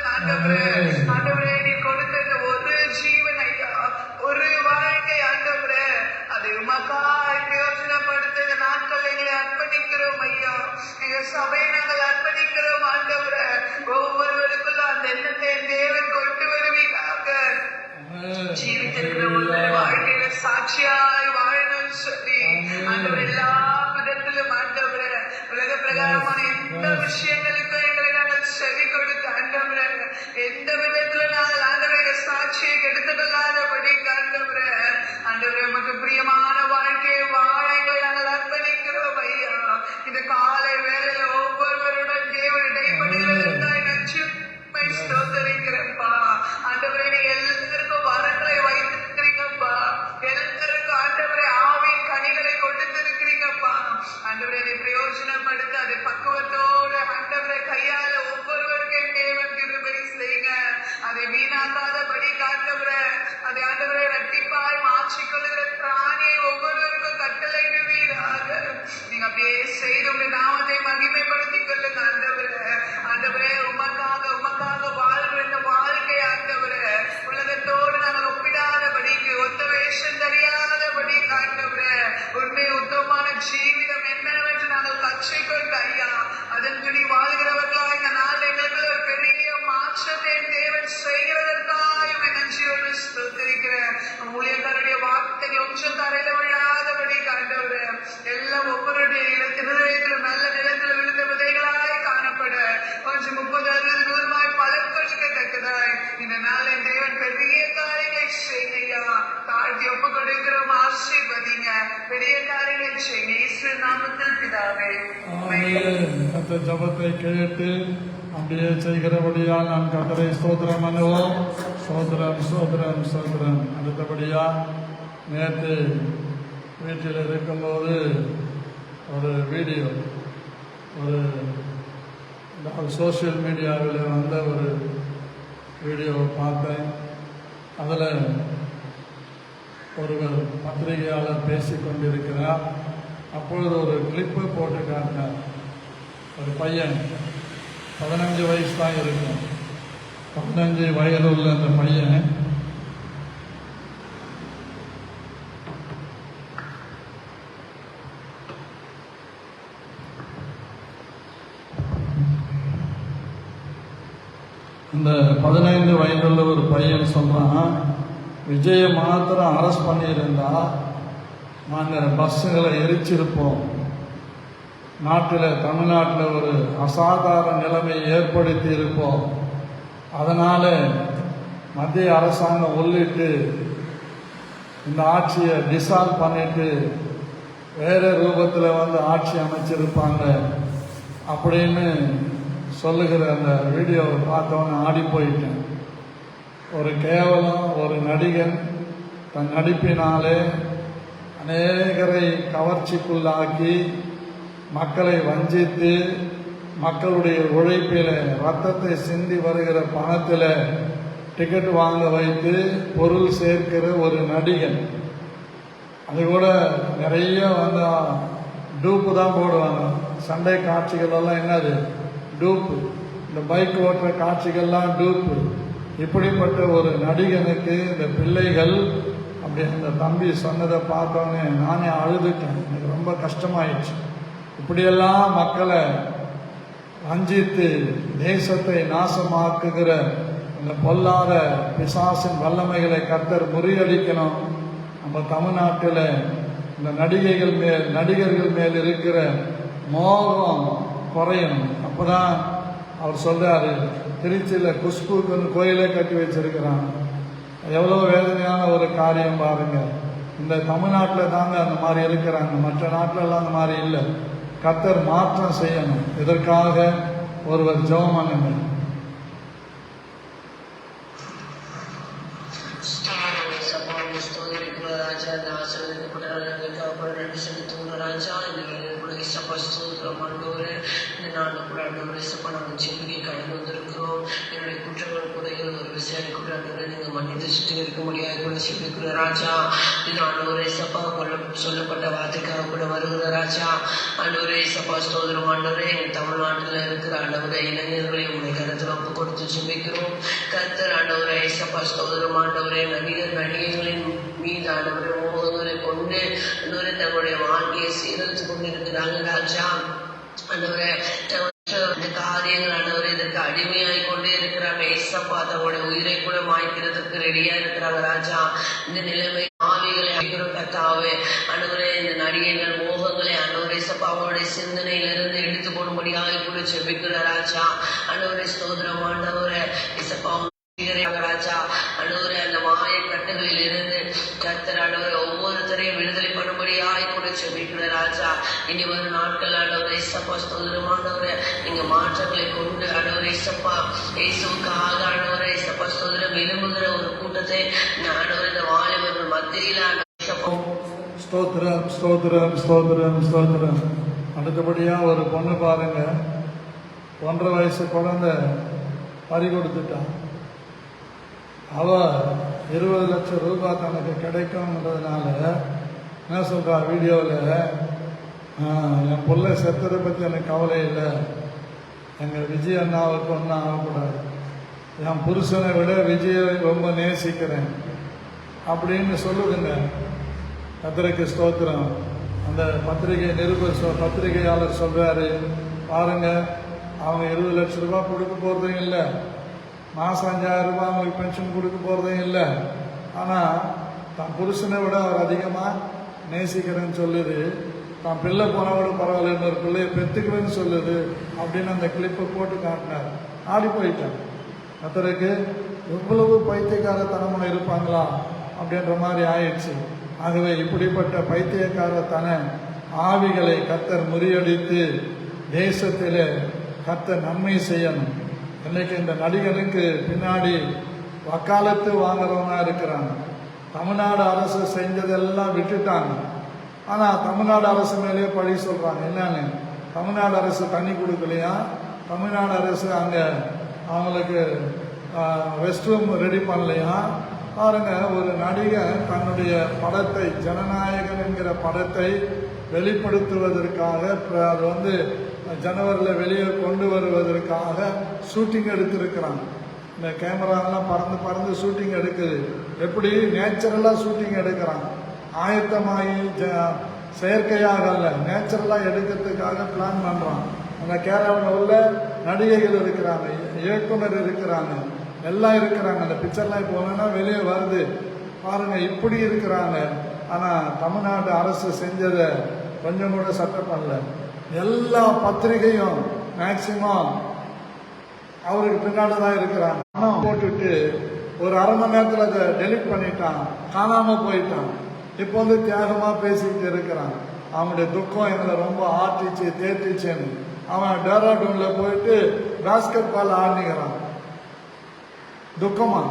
ஆண்டவரே நீ கொடுத்த இந்த ஒரு ஜீவன் ஐயா, ஒரு வாழ்க்கை ஆண்டவரே அதை உமக்காய் பிரயோஜனப்படுத்த இந்த நாட்கள் எங்களை அர்ப்பணிக்கிறோம் ஐயா. எங்க சபையை நாங்கள் அர்ப்பணிக்கிறோம் ஆண்டவரே. ஒவ்வொருவருக்குள்ள அந்த எண்ணத்தை என் தேவன் கொண்டு வருவீராக. ஜீவித்திருக்கிற ஒவ்வொரு வாழ்க்கையில சாட்சியாய் வாழணும்னு சொல்லி ஆண்டவர் எல்லா விதத்திலும் ஆண்டவரே உலக பிரகாரமான எந்த விஷயங்களுக்கும் எங்களை நாங்கள் செவி கொடுத்து ஆண்டவரே எந்த விதத்துல நாங்கள் ஆண்டவரை சாட்சியை கெடுத்துக்கொள்ளாதபடி ஆண்டவரே ஆண்டவரே நமக்கு பிரியமான வாழ்க்கையை வாழ எங்களை நாங்கள் அர்ப்பணிக்கிறோம் ஐயா. இந்த காலை வேளையில ஒவ்வொருவருடன் தேவன் இடைப்படுகிறதற்காக நன்றி ஸ்தோத்திரிக்கிறேன்ப்பா. ஆண்டவரே நீங்க எல்லாருக்கும் வரங்களை வைத்திருக்கிறீங்கப்பா, எல்லாருக்கும் ஆண்டவரே ஆவின் கனிகளை கொடுத்திருக்கிறீங்கப்பா. ஆண்டவரே அதை பிரயோஜனப்படுத்த அதை பக்குவத்தோடு ஆண்டவரை கையால ஒவ்வொருவருக்கும் தேவன் கிருபை செய்யுங்க. அதை வீணாக்காதபடி ஆண்டவரே அதை ஆண்டவரை இரட்டிப்பாய் மாற்றிக்கொள்ளுகிற பிராணியை இந்த நாள் என் தேவன் பெரிய காரியங்களை செய்யுங்கய்யா. தாழ்த்தி ஒப்பு கொடுக்கிறோம், ஆசீர்வதிங்க. பெரிய காரியங்களை செய்யுங்க இயேசு நாமத்தில் பிதாவே. அந்த ஜபத்தை கேட்டு அப்படியே செய்கிறபடியால் நாம் கர்த்தரை ஸ்தோத்திரம் பண்ணுவோம். ஸ்தோத்திரம் ஸ்தோத்திரம் ஸ்தோத்திரம். அடுத்தபடியா நேற்று வீட்டில் இருக்கும்போது ஒரு வீடியோ, ஒரு சோஷியல் மீடியாவில் வந்த ஒரு வீடியோவை பார்த்தேன். அதில் ஒருவர் பத்திரிகையாளர் பேசி கொண்டிருக்கிறார். அப்பொழுது ஒரு கிளிப்பு போட்டு காட்டினார். ஒரு பையன் 15 வயசு தான் இருக்கும். 15 வயது உள்ள அந்த பையன் இந்த 15 வயதுள்ள ஒரு பையன் சொல்றான், விஜயை மாத்திரம் அரெஸ்ட் பண்ணியிருந்தா நாங்கள் பஸ்ஸுகளை எரிச்சிருப்போம். நாட்டில், தமிழ்நாட்டில் ஒரு அசாதாரண நிலைமை ஏற்படுத்தி இருப்போம். அதனால் மத்திய அரசாங்கம் உள்ளிட்டு இந்த ஆட்சியை டிசால்வ் பண்ணிட்டு வேறு ரூபத்தில் வந்து ஆட்சி அமைச்சிருப்பாங்க அப்படின்னு சொல்லுகிற அந்த வீடியோவை பார்த்தவொன்னே ஆடி போயிட்டேன். ஒரு கேவலம், ஒரு நடிகன் தன் நடிப்பினாலே அநேகரை கவர்ச்சிக்குள்ளாக்கி மக்களை வஞ்சித்து மக்களுடைய உழைப்பில் ரத்தத்தை சிந்தி வருகிற பணத்தில் டிக்கெட் வாங்க வைத்து பொருள் சேர்க்கிற ஒரு நடிகன். அது கூட நிறைய வந்து டூப்பு தான் போடுவாங்க. சண்டை காட்சிகள் எல்லாம் என்னது டூப்பு, இந்த பைக் ஓட்டுற காட்சிகள்லாம் டூப்பு. இப்படிப்பட்ட ஒரு நடிகனுக்கு இந்த பிள்ளைகள் அப்படி அந்த தம்பி சொன்னதை பார்த்தோன்னே நானே அழுதுட்டேன். எனக்கு ரொம்ப கஷ்டமாயிடுச்சு. இப்படியெல்லாம் மக்களை வஞ்சித்து தேசத்தை நாசமாக்குகிற இந்த பொல்லாத பிசாசின் வல்லமைகளை கர்த்தர் முறியடிக்கணும். நம்ம தமிழ்நாட்டில் இந்த நடிகர்கள் மேல் இருக்கிற மோகம் குறையணும். அப்போதான் அவர் சொல்றாரு, திருச்சியில் குஷ்புக்கு வந்து கோயிலே கட்டி வச்சிருக்கிறாங்க. எவ்வளோ வேதனையான ஒரு காரியம் பாருங்க. இந்த தமிழ்நாட்டில் தாங்க அந்த மாதிரி இருக்கிறாங்க, மற்ற நாட்டிலெல்லாம் அந்த மாதிரி இல்லை. கர்த்தர் மாற்றம் செய்யணும். இதற்காக ஒருவர் ஜெபம் பண்ணுங்க. என்னுடைய குற்றங்கள் குறைகள் ஒரு விஷயம் கூட நீங்கள் மன்னித்து சுற்றி இருக்க முடியாது கூட சிப்பிக்கிற ராஜா. இது ஆண்டவரே சப்பா சொல்லப்பட்ட வார்த்தைக்காக கூட வருகிற ராஜா. ஆண்டவரே சப்பா ஸ்தோத்திரம். ஆண்டவரே எங்கள் தமிழ்நாட்டில் இருக்கிற ஆண்டவரே இளைஞர்களை உங்களுடைய கருத்தில் ஒப்பு கொடுத்து சிப்பிக்கிறோம். கர்த்தர் ஆண்டவரே சப்பா ஸ்தோத்திரம். ஆண்டவரே நடிகர்களின் மீது ஆண்டவரே மோகங்களை கொண்டு ஆண்டவரே தங்களுடைய வாழ்க்கையை சீரழித்து கொண்டு இருக்கிறாங்க ராஜா. ஆண்டவரே இந்த காரியங்கள் ஆண்டவரே இதற்கு அடிமையாய் கொண்டே இருக்கிறாங்க. ஏசப்பா தங்களுடைய உயிரை கூட மாய்க்கிறதுக்கு ரெடியா இருக்கிறாங்க ராஜா. இந்த நிலைமை ஆவிகளை கத்தாவே ஆண்டவரே இந்த நடிகைகள் மோகங்களை ஆண்டவரே சப்பா அவருடைய சிந்தனையிலிருந்து எடுத்து போடும்படியாக கூட செபிக்கிற ராஜா. ஆண்டவரே ஸ்தோத்திரம். ஆண்டவரே இசப்பா ராஜா. ஆண்டவரே அந்த மாய கட்டுகளில் இருந்து கர்த்தர் ஆண்டவரை ஒவ்வொருத்தரையும் விடுதலை பண்ணும்படியாய் கூட செபிக்கிற ராஜா. இனி வரும் நாட்கள் ஆண்டவரை சப்பா ஸ்தோத்திரம். ஆண்டவரை நீங்க மாற்றங்களை கொண்டு ஆண்டவரை சப்பா இயேசுவுக்காக ஆண்டவரை சப்பா ஸ்தோத்திரம் எழும்புகிற ஒரு கூட்டத்தை ஆண்டவரை இந்த வாலிபர்கள் மத்தியில ஸ்தோத்திரம் ஸ்தோத்திரம் ஸ்தோத்திரம் ஸ்தோத்திரம். அடுத்தபடியா ஒரு பொண்ணு பாருங்க, 1.5 வயசு குழந்தை பறி கொடுத்துட்டான். அவ 20 லட்சம் ரூபாய் தனக்கு கிடைக்கும்ன்றதுனால என்ன சொல்றா வீடியோவில், என் பிள்ளை செத்ததை பற்றி எனக்கு கவலை இல்லை, எங்கள் விஜய் அண்ணாவுக்கு ஒன்றும் ஆகக்கூடாது, என் புருஷனை விட விஜயை ரொம்ப நேசிக்கிறேன் அப்படின்னு சொல்லுதுங்க. கர்த்தருக்கு ஸ்தோத்திரம். அந்த பத்திரிகையாளர் சொல்றாரு, பாருங்க அவங்க 20 லட்சம் ரூபாய் கொடுக்க போகிறதும் இல்லை, மாதம் 5,000 ரூபாய் அவங்களுக்கு பென்ஷன் கொடுக்க போகிறதும் இல்லை. ஆனால் தான் புருஷனை விட அவர் அதிகமாக நேசிக்கிறேன்னு சொல்லுது. தான் பிள்ளை போனால் கூட பரவாயில்ல, இன்னொரு பிள்ளையை பெற்றுக்குவேன்னு சொல்லுது அப்படின்னு அந்த கிளிப்பை போட்டு காட்டினார். ஆடி போயிட்டான். கர்த்தருக்கு எவ்வளவு பைத்தியக்காரத்தனமாக இருப்பாங்களா அப்படின்ற மாதிரி ஆயிடுச்சு. ஆகவே இப்படிப்பட்ட பைத்தியக்காரத்தன ஆவிகளை கர்த்தர் முறியடித்து தேசத்திலே கர்த்தர் நன்மை செய்யணும். இன்னைக்கு இந்த நடிகனுக்கு பின்னாடி வக்காலத்து வாங்குறவனா இருக்கிறாங்க. தமிழ்நாடு அரசு செஞ்சதெல்லாம் விட்டுட்டாங்க. ஆனால் தமிழ்நாடு அரசு மேலேயே பழி சொல்கிறாங்க. என்னன்னு, தமிழ்நாடு அரசு தண்ணி கொடுக்கலையா, தமிழ்நாடு அரசு அங்கே அவங்களுக்கு ரெஸ்ட் ரூம் ரெடி பண்ணலையா. பாருங்க, ஒரு நடிகன் தன்னுடைய படத்தை, ஜனநாயகன் என்கிற படத்தை வெளிப்படுத்துவதற்காக அது ஜனவரியில் வெளியே கொண்டு வருவதற்காக ஷூட்டிங் எடுத்திருக்கிறாங்க. இந்த கேமராலாம் பறந்து பறந்து ஷூட்டிங் எடுக்குது. எப்படி நேச்சுரலாக ஷூட்டிங் எடுக்கிறாங்க, ஆயத்தமாகி செயற்கையாக அல்ல, நேச்சுரலாக எடுக்கிறதுக்காக பிளான் பண்ணுறான். அந்த கேரளாவில் உள்ள நடிகைகள் இருக்கிறாங்க, இயக்குனர் இருக்கிறாங்க, எல்லாம் இருக்கிறாங்க. அந்த பிக்சர்லாம் போனோன்னா வெளியே வருது. பாருங்கள், இப்படி இருக்கிறாங்க. ஆனால் தமிழ்நாடு அரசு செஞ்சதை கொஞ்சம் கூட சட்டம் பண்ணல. எல்லா பத்திரிகையும் மேக்சிமம் அவருக்கு பின்னாடி தான் இருக்கிறாங்க. பணம் போட்டுட்டு ஒரு அரை மணி நேரத்தில் அதை டெலிட் பண்ணிட்டான், காணாமல் போயிட்டான். இப்போ தியாகமாக பேசிக்கிட்டு இருக்கிறான். அவனுடைய துக்கம் எங்களை ரொம்ப ஆட்டிச்சு தேர்த்திச்சுன்னு. அவன் டேராடூனில் போயிட்டு பாஸ்கெட் பால் ஆடிக்கிறான். துக்கமா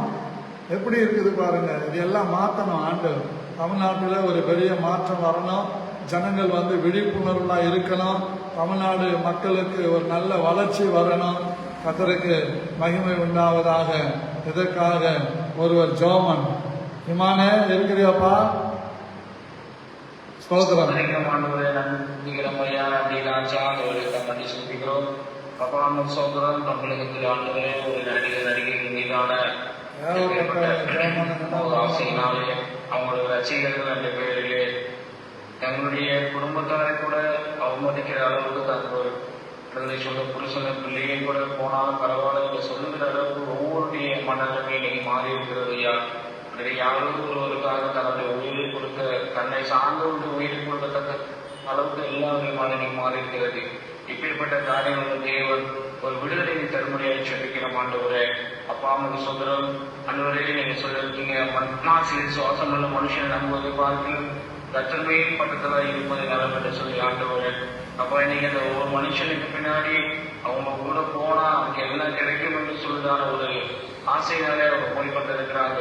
எப்படி இருக்குது பாருங்க. இது எல்லாம் மாற்றணும். ஆண்டவர் தமிழ்நாட்டில் ஒரு பெரிய மாற்றம் வரணும். ஜனங்கள் விழிப்புணர்வுலாம் இருக்கணும். தமிழ்நாடு மக்களுக்கு ஒரு நல்ல வளர்ச்சி வரணும். கர்த்தருக்கு மகிமை உண்டாவதாக. இதற்காக ஒருவர் ஜோமன் இமானே இருக்கிறியாப்பா? ஸ்தோத்திரம். அவங்களுடைய ரசிகர்கள் என்ற பெயரிலே தங்களுடைய குடும்பத்தாரை கூட அவமதிக்கிற அளவுக்கு தங்களுடைய சொல்ல புருஷன பிள்ளையை கூட போனாலும் பரவாயில்ல என்று சொல்லுகிற அளவுக்கு ஒவ்வொருடைய மனநிலைமை இன்னைக்கு மாறி இருக்கிறது. ஐயா, யாரோ ஒருவருக்காக தன்னுடைய உயிரை கொடுக்க, தன்னை சார்ந்த உயிரை கொடுக்கத்தக்க அளவுக்கு எல்லாருடைய மனநிலை மாறி இருக்கிறது. இப்பேற்பட்ட காரியங்கள் தேவன் ஒரு விடுதலை தருமுறையை சொல்லிக்கிறோம். ஆண்டவரே, அப்பா அம்மாவுக்கு சொல்கிறோம். அன்றுவரே நீங்க சொல்லிருக்கீங்க, மண்ணாசிரியர் சுவாசம் உள்ள மனுஷன் நம்புவது பார்க்கலும் கற்றமையின் பட்டத்தில் இருப்பது நலம் என்று சொல்லி ஆண்டவரே. அப்போ இன்னைக்கு அந்த ஒவ்வொரு மனுஷனுக்கு பின்னாடி அவங்க கூட போனா அவங்களுக்கு எல்லாம் கிடைக்கும் என்று சொல்லுதான ஒரு ஆசையினாலே அவங்க போய்கொண்டிருக்கிறாங்க.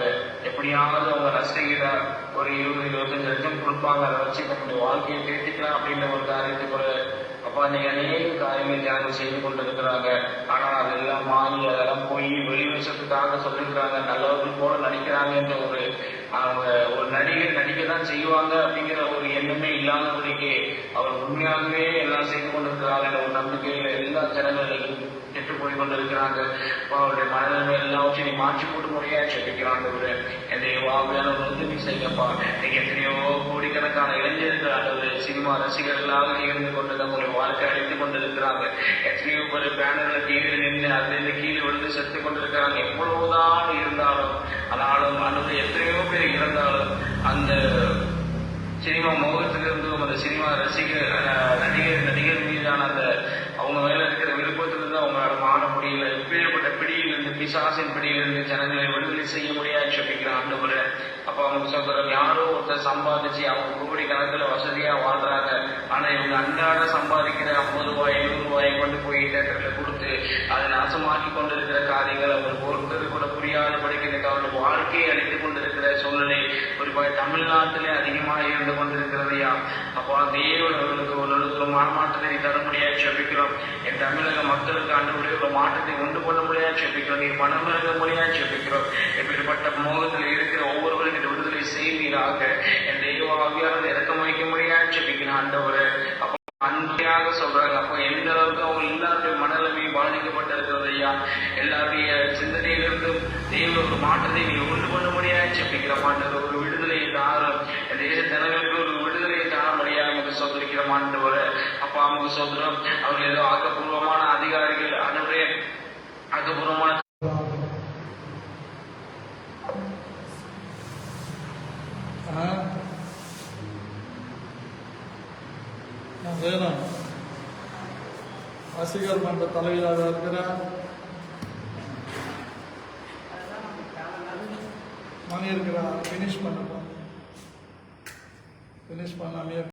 எப்படியாவது அவங்க ரசிகரா ஒரு 20-25 லட்சம் கொடுப்பாங்க, அதை வச்சு நம்முடைய வாழ்க்கையை தேர்த்திக்கலாம் அப்படின்ற ஒரு காரியத்தை கூட அப்பா நீங்க அநேக காரியங்களை தியானம் செய்து கொண்டிருக்கிறாங்க. ஆனால் அதெல்லாம் மாறி அதெல்லாம் போய் வெளிவேசத்துக்காக சொல்லிருக்கிறாங்க, நல்லவர்கள் போல நடிக்கிறாங்க என்ற ஒரு நடிகர் நடிக்கதான் செய்வாங்க அப்படிங்கிற ஒரு எண்ணமே இல்லாதபடிக்கு அவர் உண்மையாகவே எல்லாம் செய்து கொண்டிருக்கிறாங்க என்ற ஒரு நம்பிக்கையில எல்லா ஜனங்களையும் கெட்டு போய் கொண்டிருக்கிறாங்க. அவருடைய மனநிலைமை எல்லாவற்றையும் நீ மாற்றி போட்டு முறையா செப்பிக்கிறாங்க. என் வாவியான உதவி செய்யப்பா. நீங்க எத்தனையோ கோடிக்கணக்கான இளைஞர்கள் அல்லது சினிமா ரசிகர்களாக இருந்து கொண்டு நம்முடைய வாழ்க்கை அழித்துக் கொண்டிருக்கிறாங்க. எத்தனையோ பேர் பேனர்ல கீழே நின்று அதுல கீழே விழுந்து செத்து கொண்டிருக்கிறாங்க. எவ்வளவுதான் இருந்தாலும் ஆனாலும் அல்லது எத்தனையோ பேர் இருந்தாலும் அந்த சினிமா மோகத்திலிருந்தும் அந்த சினிமா நடிகர் மீதான அந்த அவங்க மேல இருக்கிற விருப்பத்திலிருந்து அவங்களால மாற முடியல. இப்பேற்பட்ட பிடியிலிருந்து, பிசாசின் பிடியிலிருந்து ஜனங்களை விடுதலை செய்ய முடியாது சொல்லிக்கிறான் ஆண்டவரே. அப்ப அவங்க சொல்றாங்க, யாரோ ஒருத்தர் சம்பாதிச்சு அவங்க கோடி கணக்குல வசதியா வாழ்றாங்க. ஆனா இவங்க அன்றாட சம்பாதிக்கிற 50 ரூபாய் 100 ரூபாயை கொண்டு போய் தேட்டர்ல கொடுத்து அதை நாசமாக்கி கொண்டிருக்கிற காரியங்கள் அவங்களுக்கு ஒருத்தர் கூட புரியாதபடிக்கு அவருடைய வாழ்க்கையை அழித்துக் கொண்டிருக்கிற சூழ்நிலை குறிப்பாக தமிழ்நாட்டிலே அதிகமாக இருந்து கொண்டிருக்கிறதையா. அப்போ தேவன் அவர்களுக்கு ஒரு மாற்றத்தை தர முடியாது செபிக்கிறோம். என் தமிழக மக்களுக்கு ஆண்டவரே ஒரு மாற்றத்தை உண்டு கொள்ள முடியாது செபிக்கிறோம். நீ பணம் இருக்க முடியாது செபிக்கிறோம். இப்படிப்பட்ட மோகத்தில் இருக்கிற ஒவ்வொருவரும் விடுதலை செய்வீராக. என் தெய்வ ஆவியாளர் இறக்கம் வைக்க முடியாது செபிக்கிறேன் ஆண்டவரே. அப்போ அன்பையாக சொல்றாங்க. அப்போ எந்த அளவுக்கு அவங்க எல்லாருடைய மனநிலைமையும் பாதிக்கப்பட்டிருக்கிறது ஐயா. எல்லாருடைய சிந்தனையிலிருந்து தெய்வ ஒரு மாற்றத்தை நீ உண்டு கொள்ள முடியாது செபிக்கிற மாட்டது ஒரு விடுதலையை தாரும். என் தேச ஜனங்களுக்கு ஒரு விடுதலையை தார முடியாது நமக்கு சொல்லிருக்கிற மாட்டவர். அப்பா நமக்கு சொல்றோம், அவர்கள் ஏதோ ஆக்கப்பூர்வமான அதிகாரிகள் அனுடைய ஆக்கப்பூர்வமான வேணும். ரசிகர் மன்ற தலைவராக இருக்கிற மணி இருக்கிறா ஃபினிஷ் பண்ணப்போம். ஃபினிஷ் பண்ணாமே